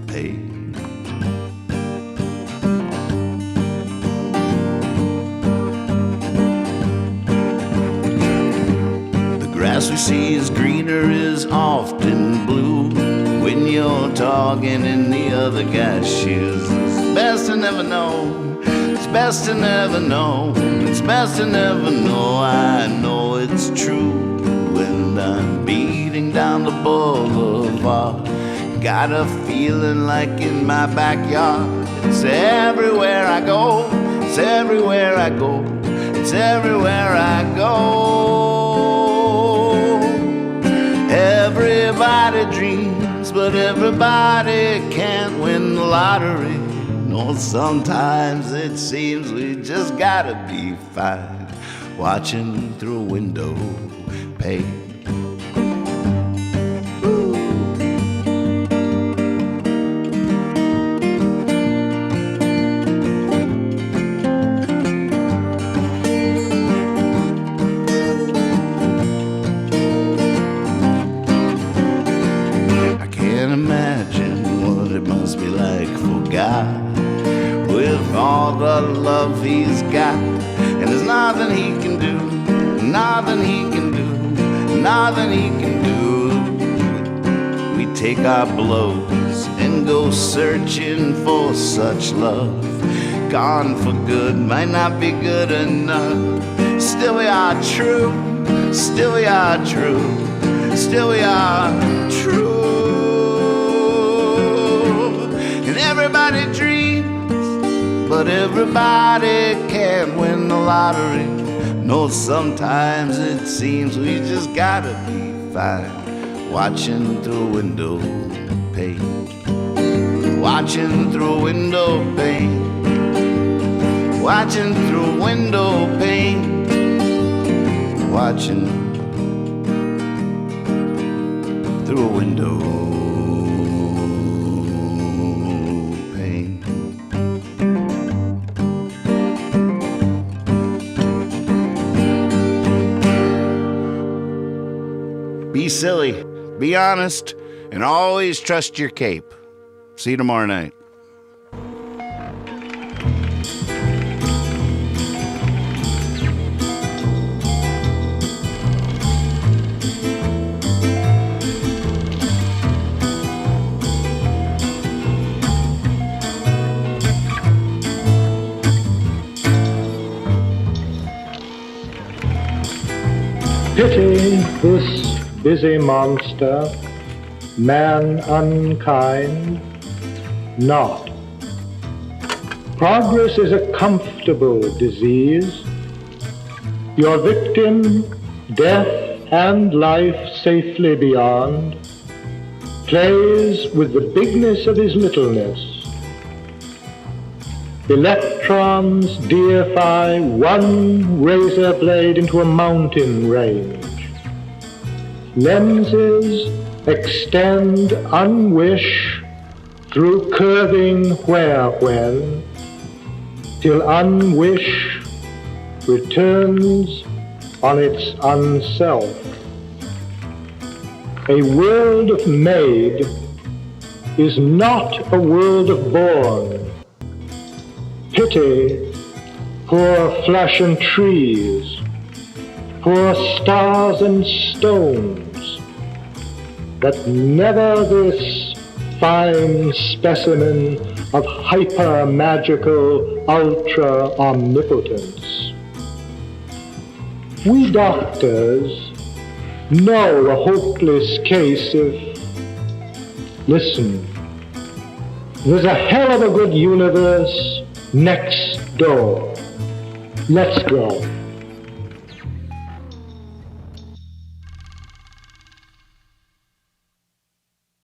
pane. The grass we see is greener is often blue when you're talking in the other guy's shoes. It's best to never know. It's best to never know. It's best to never know. I know it's true when I'm beating down the boulevard. Got a feeling like in my backyard. It's everywhere I go. It's everywhere I go. It's everywhere I go. Everybody dreams, but everybody can't win the lottery. No, sometimes it seems we just gotta be fine, watching through a window pane. I can't imagine what it must be like for God with all the love he's got. And there's nothing he can do, nothing he can do, nothing he can do. We take our blows and go searching for such love. Gone for good, might not be good enough. Still we are true, still we are true, still we are true. And everybody dreams, but everybody can't win the lottery. No, sometimes it seems we just gotta be fine, watching through a window pane, watching through a window pane, watching through a window pane, watching through a window pane. Be silly, be honest, and always trust your cape. See you tomorrow night. Pity this busy monster, man unkind, not. Progress is a comfortable disease. Your victim, death and life safely beyond, plays with the bigness of his littleness. Electrons deify one razor blade into a mountain range. Lenses extend unwish through curving where-when, till unwish returns on its unself. A world of made is not a world of born. Pity poor flesh and trees, poor stars and stones, but never this fine specimen of hyper-magical ultra-omnipotence. We doctors know a hopeless case of, listen, There's a hell of a good universe next door. Let's go.